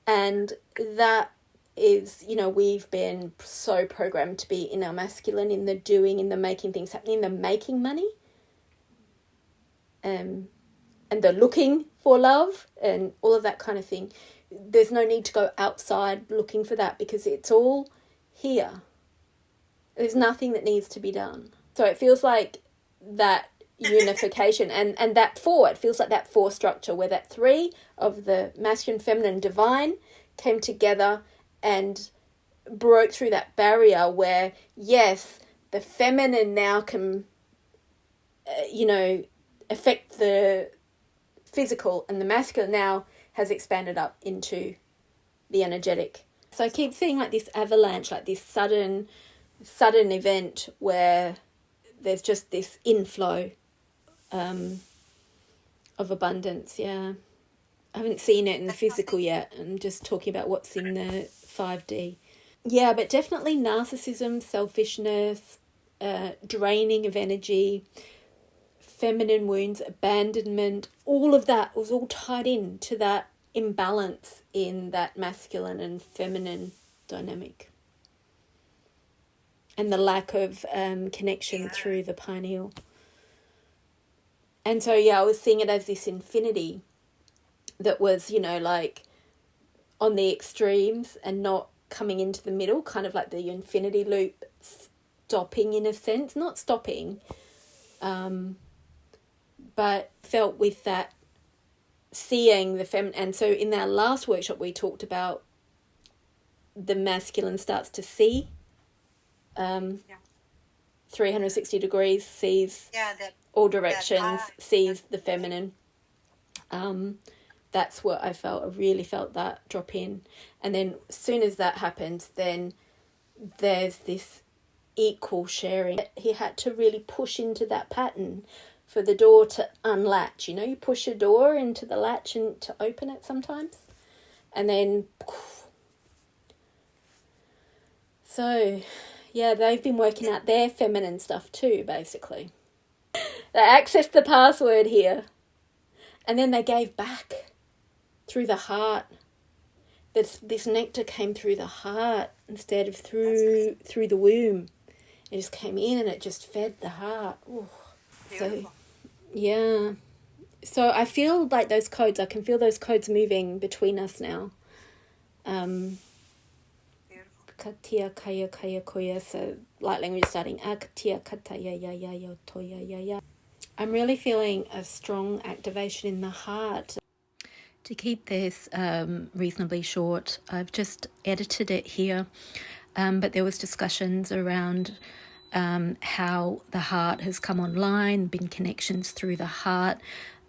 And that is, we've been so programmed to be in our masculine, in the doing, in the making things happen, in the making money, and the looking for love and all of that kind of thing. There's no need to go outside looking for that because it's all here. There's nothing that needs to be done. So it feels like that unification and that four, it feels like that four structure where that three of the masculine, feminine, divine came together and broke through that barrier where, yes, the feminine now can, affect the physical, and the masculine now has expanded up into the energetic. So I keep seeing like this avalanche, like this sudden event where there's just this inflow of abundance. Yeah, I haven't seen it in the physical yet. I'm just talking about what's in the 5D. Yeah, but definitely narcissism, selfishness, draining of energy, feminine wounds, abandonment, all of that was all tied in to that imbalance in that masculine and feminine dynamic. And the lack of connection through the pineal. And so, I was seeing it as this infinity that was, like on the extremes and not coming into the middle, kind of like the infinity loop stopping in a sense, not stopping, but felt with that seeing the feminine. And so in our last workshop, we talked about the masculine starts to see 360 degrees, sees all directions, sees the feminine. That's what I felt. I really felt that drop in. And then as soon as that happens, then there's this equal sharing. He had to really push into that pattern for the door to unlatch. You push a door into the latch and to open it sometimes. And then... So, they've been working out their feminine stuff too, basically. They accessed the password here. And then they gave back through the heart this nectar came through the heart instead of through the womb. It just came in and it just fed the heart. Ooh. So, yeah. So I feel like those codes, I can feel those codes moving between us now. Katia kaya kaya koya, so light language starting. Akatia kataya ya ya ya toya ya ya. I'm really feeling a strong activation in the heart. To keep this reasonably short, I've just edited it here, but there was discussions around how the heart has come online, been connections through the heart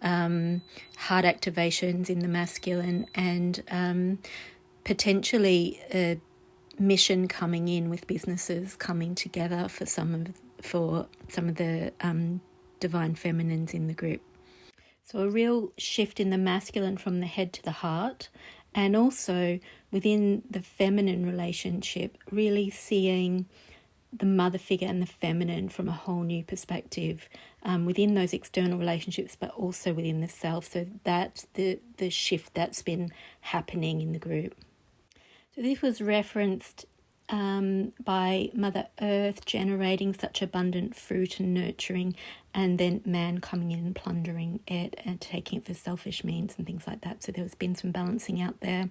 activations in the masculine, and potentially a mission coming in with businesses coming together for some of the divine feminines in the group. So a real shift in the masculine from the head to the heart, and also within the feminine relationship, really seeing the mother figure and the feminine from a whole new perspective within those external relationships, but also within the self. So that's the shift that's been happening in the group. So this was referenced by Mother Earth generating such abundant fruit and nurturing, and then man coming in and plundering it and taking it for selfish means and things like that. So there's been some balancing out there.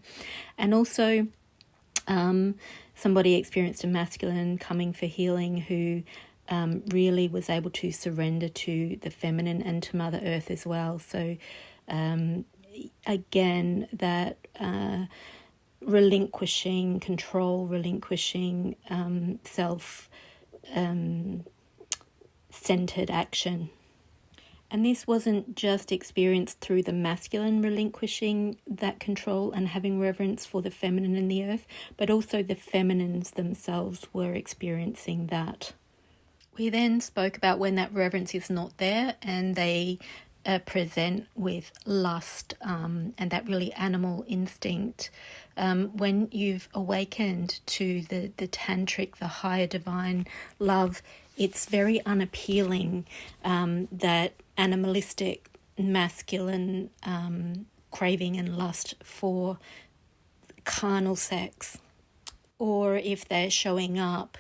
And also somebody experienced a masculine coming for healing who really was able to surrender to the feminine and to Mother Earth as well. So again, that relinquishing control, relinquishing self-centered action. And this wasn't just experienced through the masculine relinquishing that control and having reverence for the feminine and the earth, but also the feminines themselves were experiencing that. We then spoke about when that reverence is not there and they present with lust and that really animal instinct. When you've awakened to the tantric, the higher divine love, it's very unappealing, that animalistic masculine craving and lust for carnal sex, or if they're showing up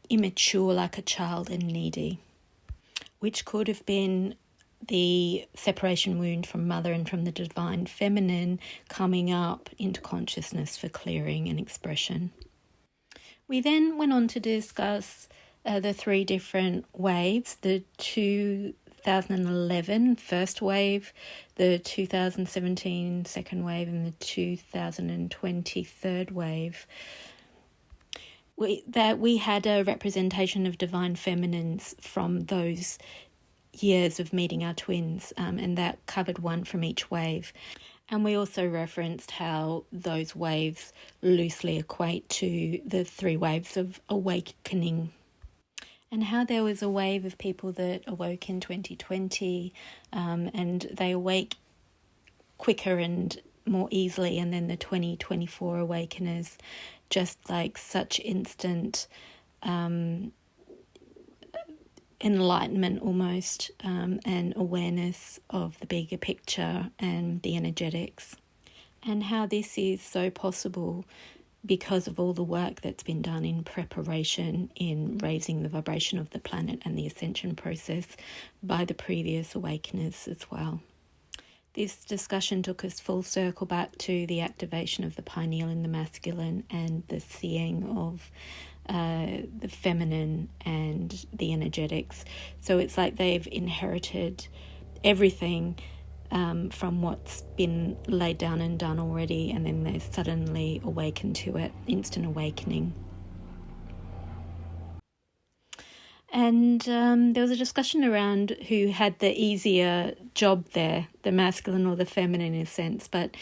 immature like a child and needy, which could have been the separation wound from mother and from the divine feminine coming up into consciousness for clearing and expression. We then went on to discuss the three different waves, the 2011 first wave, the 2017 second wave, and the 2020 third wave. We had a representation of divine feminines from those years of meeting our twins, and that covered one from each wave. And we also referenced how those waves loosely equate to the three waves of awakening, and how there was a wave of people that awoke in 2020 and they awake quicker and more easily, and then the 2024 awakeners, just like such instant enlightenment almost, and awareness of the bigger picture and the energetics, and how this is so possible because of all the work that's been done in preparation in raising the vibration of the planet and the ascension process by the previous awakeners as well. This discussion took us full circle back to the activation of the pineal in the masculine and the seeing of the feminine and the energetics. So it's like they've inherited everything from what's been laid down and done already, and then they suddenly awaken to it, instant awakening. And there was a discussion around who had the easier job there, the masculine or the feminine in a sense. But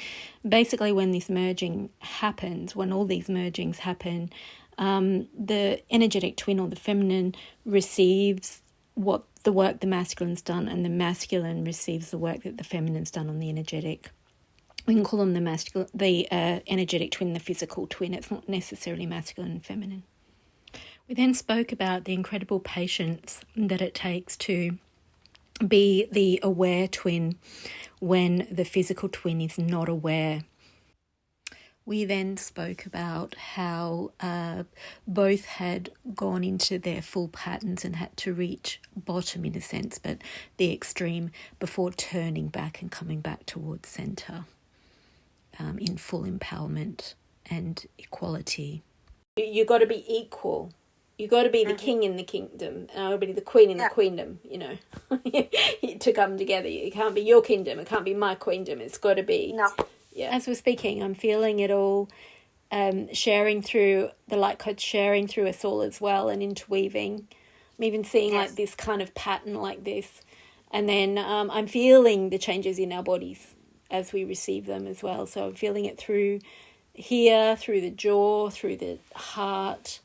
basically when this merging happens, when all these mergings happen, the energetic twin or the feminine receives what the work the masculine's done, and the masculine receives the work that the feminine's done on the energetic. We can call them the energetic twin, the physical twin. It's not necessarily masculine and feminine. We then spoke about the incredible patience that it takes to be the aware twin when the physical twin is not aware. We then spoke about how both had gone into their full patterns and had to reach bottom in a sense, but the extreme before turning back and coming back towards center in full empowerment and equality. You got to be equal. You got to be the king in the kingdom, and I will be the queen in the queendom, you know, to come together. It can't be your kingdom. It can't be my queendom. It's got to be... No. Yeah. As we're speaking, I'm feeling it all sharing through, the light code sharing through us all as well, and interweaving. I'm even seeing like this kind of pattern like this. And then I'm feeling the changes in our bodies as we receive them as well. So I'm feeling it through here, through the jaw, through the heart,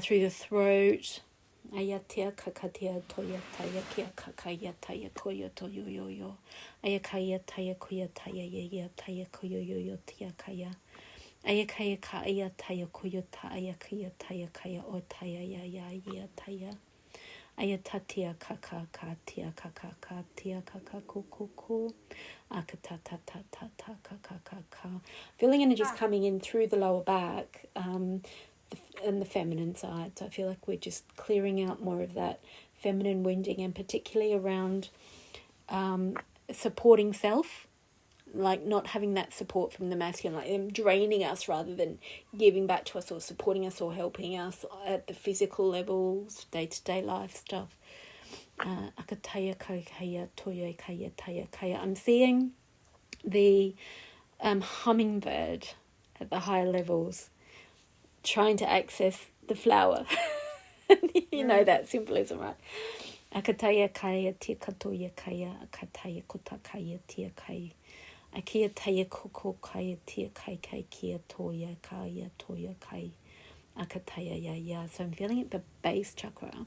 through the throat. Ayatia kakatia toya taya kia kakaya taya koyo toyo yo yo. Ayakaya taya koya taya ya taya koyo yo yo tia kaya. Ayakaya kaya taya koyo taya kaya taya kaya o taya ya taya. Ayatatia kaka tia kaka tia kaka kuku. Akata ta kaka. Feeling energies coming in through the lower back. And the feminine side. So I feel like we're just clearing out more of that feminine wounding, and particularly around supporting self, like not having that support from the masculine, like them draining us rather than giving back to us or supporting us or helping us at the physical levels, day-to-day life stuff. Akataya kaya toya kaya taya kaya. I'm seeing the hummingbird at the higher levels trying to access the flower. You know that symbolism, right? Akataya kaya tia katoya kaya, akataya kota kaya tia kai. Akia taya koko kaya tia kai kia toya kaya toya kai. Akataya ya. So I'm feeling it the base chakra,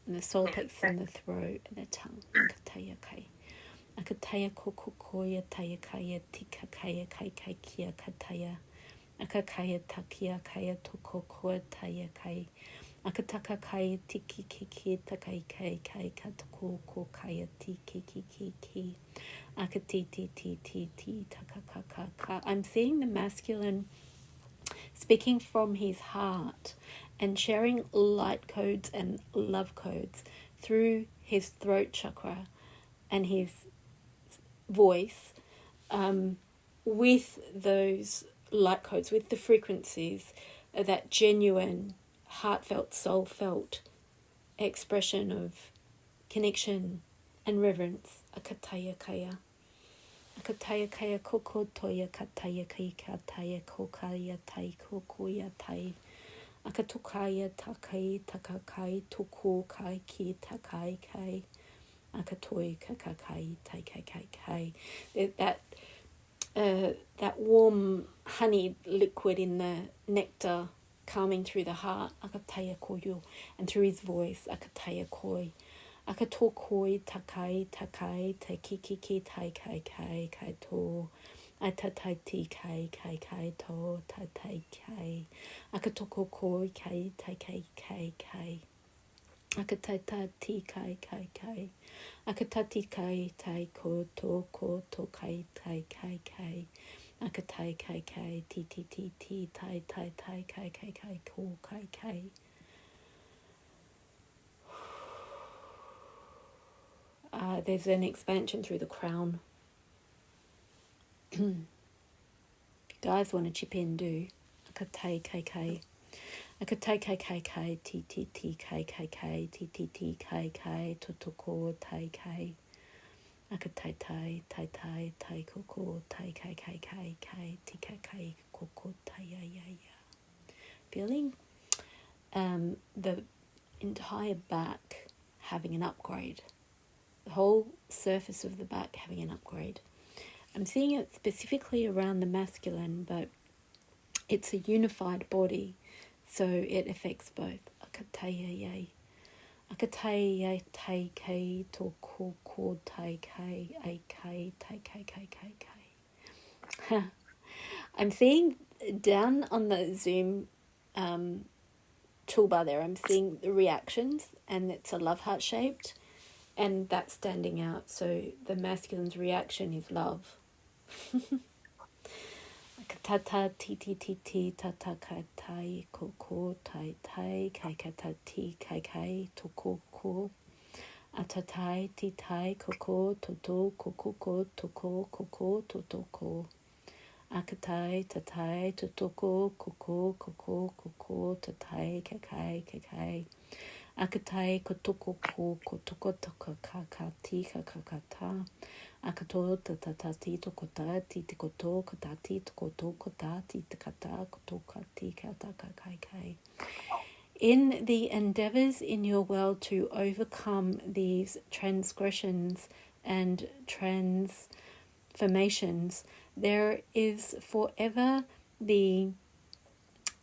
and the solar plexus in the throat and the tongue. Akataya kai. Akataya koko koya taya kaya tika kaya kai kia kataya. Akakaya takia kaya toko koa taya kai. Akataka kaya tiki kiki takai kai kai katoko ko kaya tiki kiki. Akatiti ti takakaka. I'm seeing the masculine speaking from his heart and sharing light codes and love codes through his throat chakra and his voice, with those light codes, with the frequencies, that genuine, heartfelt, soul-felt expression of connection and reverence. Akataya kaya. Akataya kaya koko toya kataya kai kataya kokaya tai kokoya tai. Akatukaya takai takakai toko kai ki takai kai. Akatoi kakakai tai kai kai kai. That warm honey liquid in the nectar calming through the heart, akataya koyo, and through his voice, akataya koi, akato koi takai te kiki tai kai kai to, atatai ti kai to tatai kai, akatoko koi kai tai kai. Akatata ti kai. Akatati kai tai ko to kai. Akatai kai ti tai kai ko kai. There's an expansion through the crown. If you guys want to chip in, do. Akatai kai. Akatai kai ti kai ti totoko tai kai. Akatai tai koko tai kai ti kai koko tai ya. Feeling the entire back having an upgrade. The whole surface of the back having an upgrade. I'm seeing it specifically around the masculine, but it's a unified body. So it affects both. Akataya tai kai to ko tai kai ai kai tai kai. I'm seeing down on the Zoom toolbar there, I'm seeing the reactions, and it's a love heart shaped, and that's standing out. So the masculine's reaction is love. Akatata ti ti ti ti tata kai tai koko tai tai kai kata ti kai kai toko ko. Atatai ti tai koko toto koko ko toko koko toto ko. Akatai tatai totoko koko koko koko tatai kakai kakai. Akatai kotoko ko kotoko toka kakati kakakata. Akato tatati tokota ti tikoto katati tokoto kotati takata kotokati katakakai. In the endeavors in your world to overcome these transgressions and transformations, there is forever the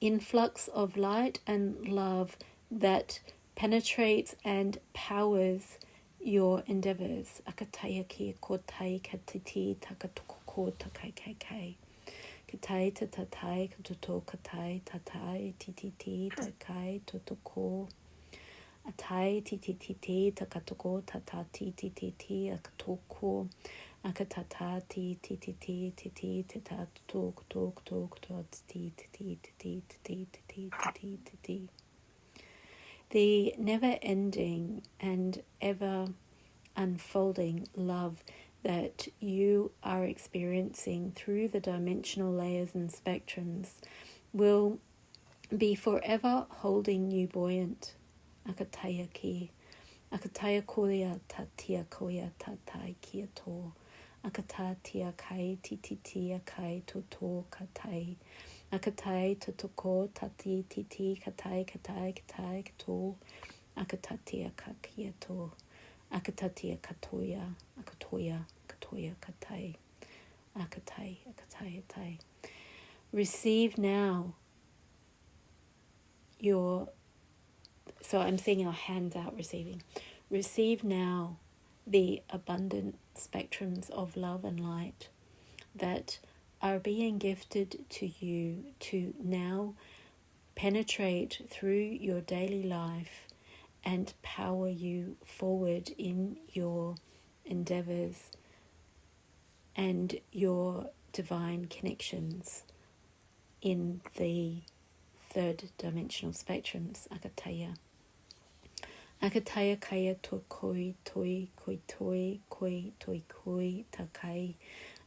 influx of light and love that penetrates and powers your endeavors. Akataya ki kotai katiti takatoko takai kai kai. Katai tatatai katuto katai tatai titi takai totoko. Atai titi takatoko tatati titi akatoko. Akatata ti tata tok ti. The never-ending and ever unfolding love that you are experiencing through the dimensional layers and spectrums will be forever holding you buoyant. Akataya ki. Akataya koya tatia koya tatai kia to. Akatatia kai tititia kai toto katai. Akatai totoko tati titi katai katai katai kato. Akatatia kakia to. Akatatia katoya katai. Akatai. Receive now so I'm seeing our hands out receiving. Receive now the abundant spectrums of love and light that are being gifted to you to now penetrate through your daily life and power you forward in your endeavors and your divine connections in the third dimensional spectrums. Akataya kaya to koi toi takai.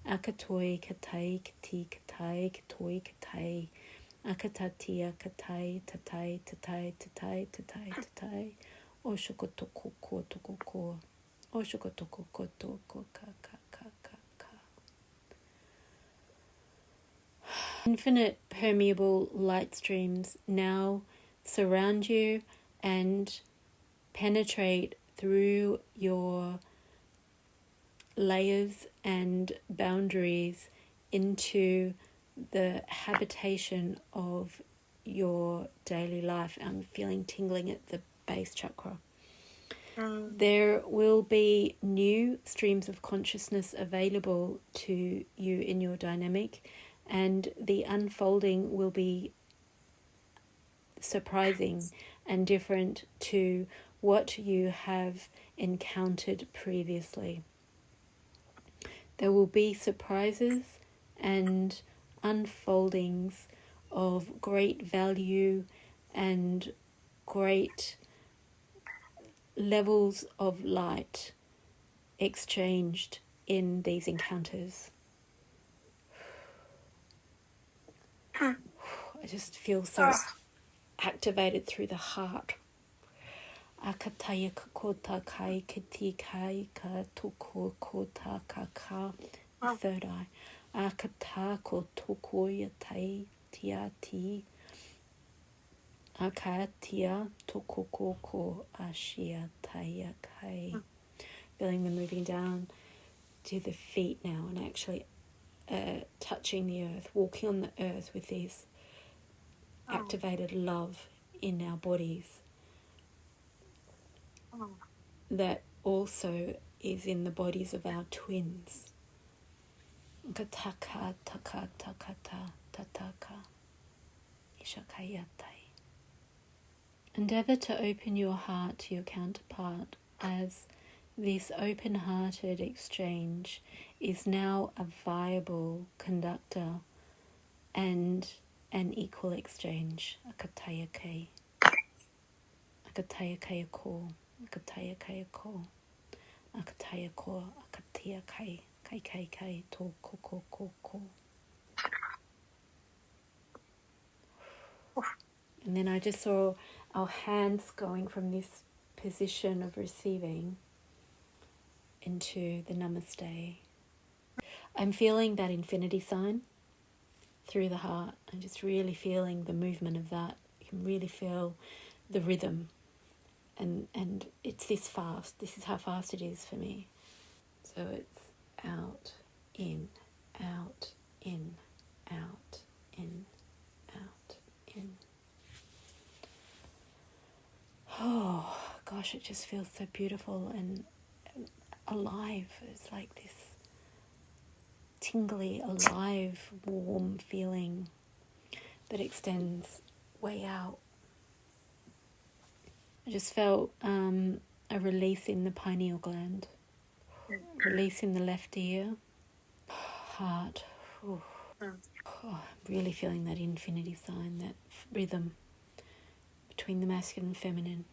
Akatoi katai kati katai katoi katai. Akatatia katai tatai. Oshokotoko toko. Oshokotoko toko ka. Infinite permeable light streams now surround you and penetrate through your layers and boundaries into the habitation of your daily life. I'm feeling tingling at the base chakra. There will be new streams of consciousness available to you in your dynamic, and the unfolding will be surprising and different to what you have encountered previously. There will be surprises and unfoldings of great value and great levels of light exchanged in these encounters. I just feel so activated through the heart. Akataya kota kai kiti kai ka toko kota kaka. Third eye. Akata ko toko yatai tia ti. Akatia toko koko ashia taya kai. Feeling them moving down to the feet now and actually touching the earth, walking on the earth with these activated love in our bodies. That also is in the bodies of our twins. Kataka taka takata tataka ishakayatai. Endeavour to open your heart to your counterpart as this open-hearted exchange is now a viable conductor and an equal exchange. Akataya kei. Akataya kei ko. Akataya kei ko. Akataya ko. Akatia kei. Kei kei kei. To ko ko ko ko. And then I just saw our hands going from this position of receiving into the namaste. I'm feeling that infinity sign through the heart. I'm just really feeling the movement of that. You can really feel the rhythm. And it's this fast. This is how fast it is for me. So it's out, in, out, in, out, in, out, in. Oh, gosh, it just feels so beautiful and alive. It's like this tingly, alive, warm feeling that extends way out. I just felt a release in the pineal gland, release in the left ear, heart. Oh, I'm really feeling that infinity sign, that rhythm between the masculine and feminine.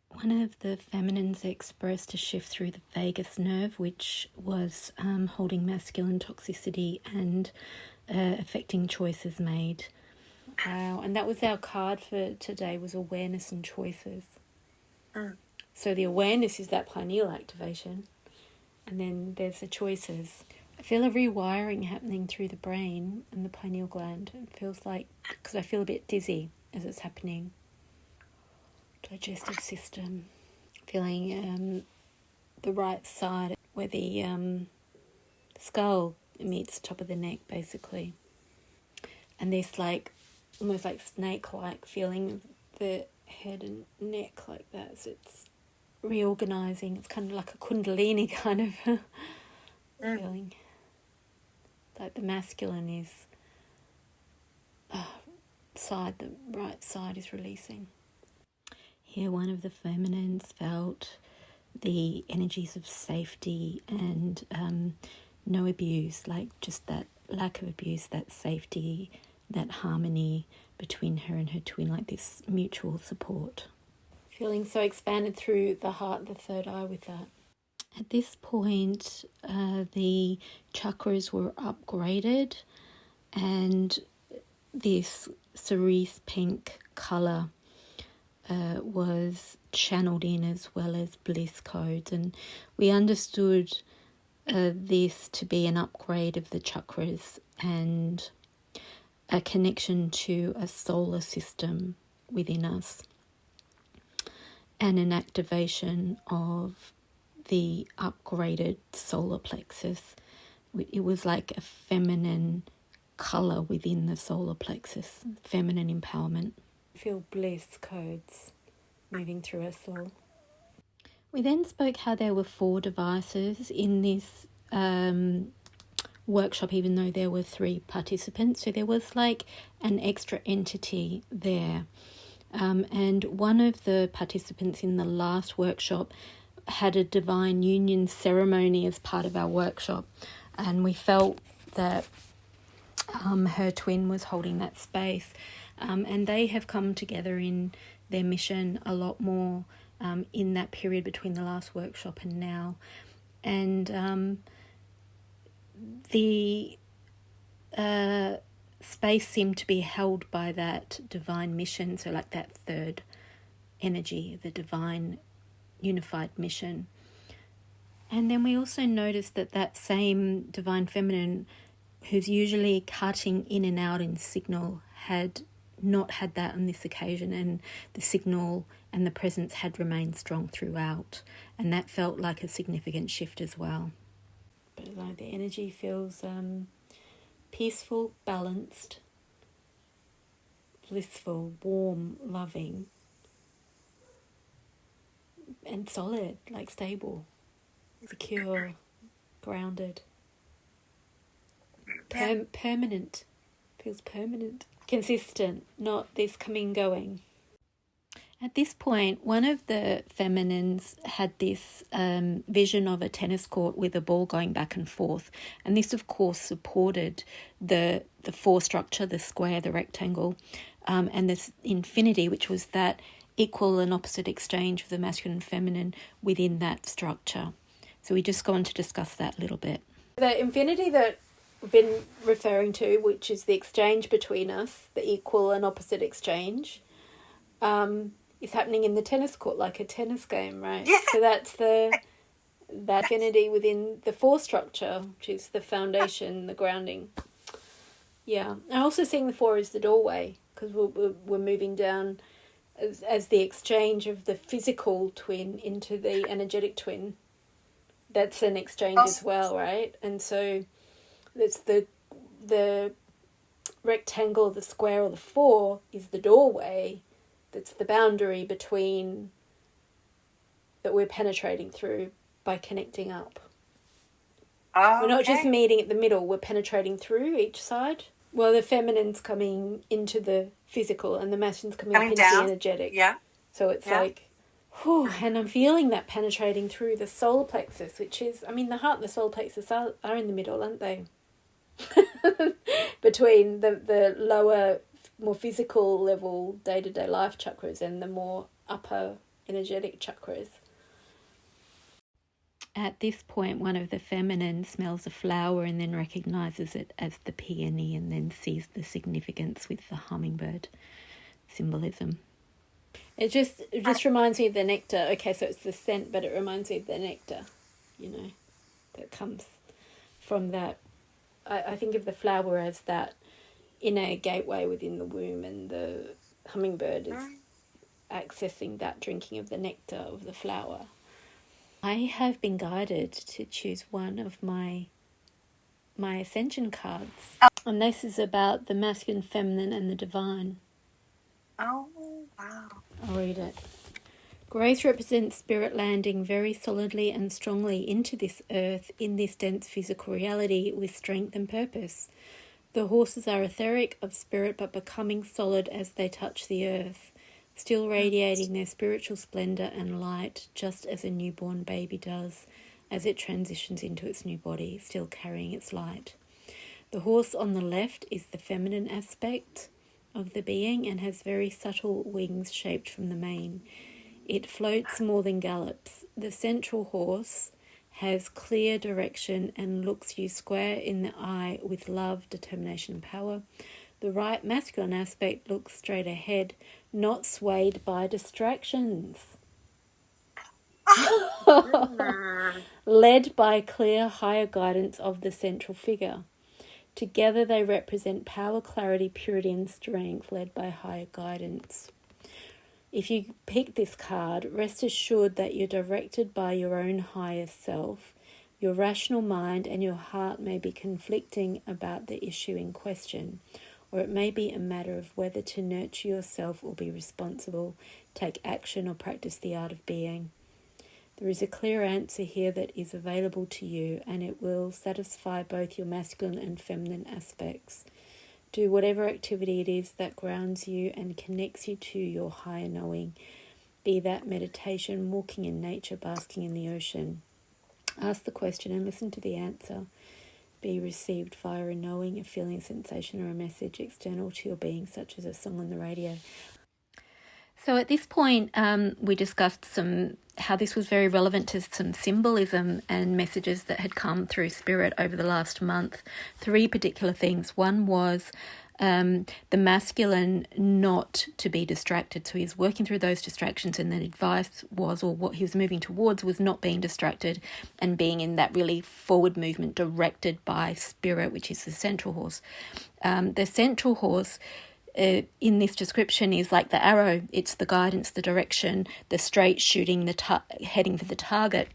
One of the feminines expressed a shift through the vagus nerve, which was holding masculine toxicity and affecting choices made. Wow, and that was our card for today, was awareness and choices. So the awareness is that pineal activation, and then there's the choices. I feel a rewiring happening through the brain and the pineal gland. It feels like, because I feel a bit dizzy as it's happening. Digestive system, feeling the right side where the skull meets the top of the neck, basically. And this like almost like snake-like feeling of the head and neck like that. So it's reorganizing. It's kind of like a kundalini kind of feeling. Like the masculine is side, the right side is releasing. Here, one of the feminines felt the energies of safety and no abuse, like just that lack of abuse, that safety, that harmony between her and her twin, like this mutual support. Feeling so expanded through the heart, the third eye with that. At this point, the chakras were upgraded and this cerise pink colour was channeled in, as well as bliss codes, and we understood this to be an upgrade of the chakras and a connection to a solar system within us and an activation of the upgraded solar plexus. It was like a feminine colour within the solar plexus, feminine empowerment. Feel bliss codes moving through us all. We then spoke how there were 4 devices in this workshop, even though there were 3 participants. So there was like an extra entity there. And one of the participants in the last workshop had a divine union ceremony as part of our workshop. And we felt that her twin was holding that space. And they have come together in their mission a lot more in that period between the last workshop and now. And the space seemed to be held by that divine mission, so like that third energy, the divine unified mission. And then we also noticed that that same divine feminine, who's usually cutting in and out in signal, had not had that on this occasion, and the signal and the presence had remained strong throughout, and that felt like a significant shift as well. But like the energy feels peaceful, balanced, blissful, warm, loving, and solid, like stable, secure, grounded, permanent. Feels permanent, consistent, not this coming going. At this point, one of the feminines had this vision of a tennis court with a ball going back and forth. And this, of course, supported the four structure, the square, the rectangle, and this infinity, which was that equal and opposite exchange of the masculine and feminine within that structure. So we just go on to discuss that a little bit. The infinity that we've been referring to, which is the exchange between us, the equal and opposite exchange, is happening in the tennis court, like a tennis game, right? Yeah. So that's that infinity within the four structure, which is the foundation, the grounding. Yeah. I'm also seeing the four as the doorway, because we're moving down as the exchange of the physical twin into the energetic twin. That's an exchange as well, right? And so that's the rectangle, the square, or the four is the doorway. That's the boundary between that we're penetrating through by connecting up. Oh, we're not just meeting at the middle, we're penetrating through each side. Well, the feminine's coming into the physical and the masculine's coming up into down. the energetic. Yeah. So it's like, whew, and I'm feeling that penetrating through the solar plexus, which is, I mean, the heart and the solar plexus are in the middle, aren't they? Between the lower, more physical level day-to-day life chakras and the more upper energetic chakras. At this point, one of the feminine smells a flower and then recognises it as the peony and then sees the significance with the hummingbird symbolism. It just reminds me of the nectar. Okay, so it's the scent, but it reminds me of the nectar, that comes from that. I think of the flower as that inner gateway within the womb, and the hummingbird is accessing that, drinking of the nectar of the flower. I have been guided to choose one of my ascension cards. And this is about the masculine, feminine, and the divine. Oh, wow. I'll read it. Grace represents spirit landing very solidly and strongly into this earth in this dense physical reality with strength and purpose. The horses are etheric of spirit but becoming solid as they touch the earth, still radiating their spiritual splendour and light just as a newborn baby does as it transitions into its new body, still carrying its light. The horse on the left is the feminine aspect of the being and has very subtle wings shaped from the mane. It floats more than gallops. The central horse has clear direction and looks you square in the eye with love, determination and power. The right masculine aspect looks straight ahead, not swayed by distractions. Led by clear, higher guidance of the central figure. Together they represent power, clarity, purity and strength, led by higher guidance. If you pick this card, rest assured that you're directed by your own higher self. Your rational mind and your heart may be conflicting about the issue in question, or it may be a matter of whether to nurture yourself or be responsible, take action or practice the art of being. There is a clear answer here that is available to you, and it will satisfy both your masculine and feminine aspects. Do whatever activity it is that grounds you and connects you to your higher knowing, be that meditation, walking in nature, basking in the ocean. Ask the question and listen to the answer. Be received via a knowing, a feeling, a sensation, or a message external to your being, such as a song on the radio. So at this point, we discussed how this was very relevant to some symbolism and messages that had come through spirit over the last month. 3 particular things. One was the masculine not to be distracted. So he's working through those distractions, and the advice was, or what he was moving towards, was not being distracted and being in that really forward movement directed by spirit, which is the central horse. The central horse in this description is like the arrow. It's the guidance, the direction, the straight shooting, heading for the target.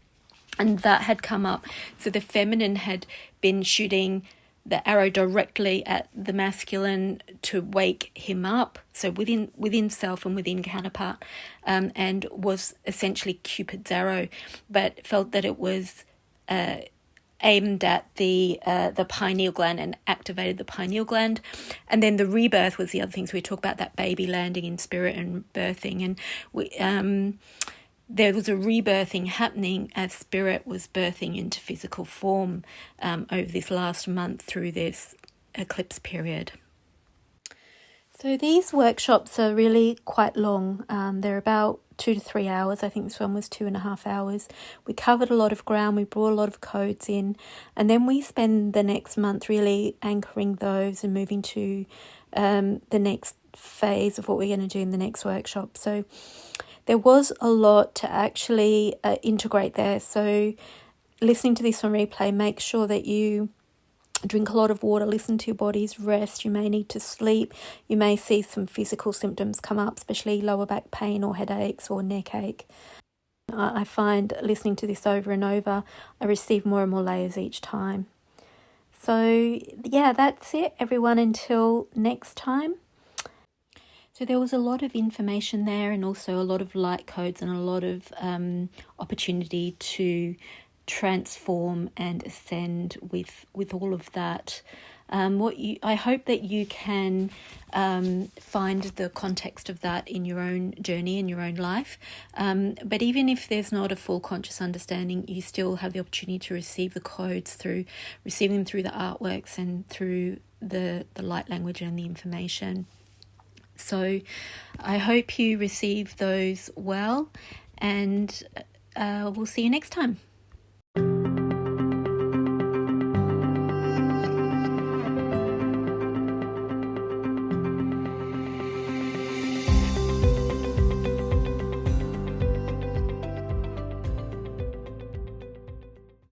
And that had come up. So the feminine had been shooting the arrow directly at the masculine to wake him up, so within self and within counterpart, and was essentially Cupid's arrow, but felt that it was aimed at the pineal gland and activated the pineal gland. And then the rebirth was the other things we talk about, that baby landing in spirit and birthing. And we there was a rebirthing happening as spirit was birthing into physical form over this last month through this eclipse period. So these workshops are really quite long. They're about 2 to 3 hours. I think this one was 2.5 hours. We covered a lot of ground. We brought a lot of codes in. And then we spend the next month really anchoring those and moving to the next phase of what we're going to do in the next workshop. So there was a lot to actually integrate there. So listening to this on replay, make sure that you drink a lot of water, listen to your body's rest. You may need to sleep. You may see some physical symptoms come up, especially lower back pain or headaches or neck ache. I find listening to this over and over, I receive more and more layers each time. So yeah, that's it, everyone, until next time. So there was a lot of information there, and also a lot of light codes and a lot of opportunity to transform and ascend with all of that. I hope that you can find the context of that in your own journey, in your own life. But even if there's not a full conscious understanding, you still have the opportunity to receive the codes through receiving them through the artworks and through the light language and the information. So I hope you receive those well, and we'll see you next time.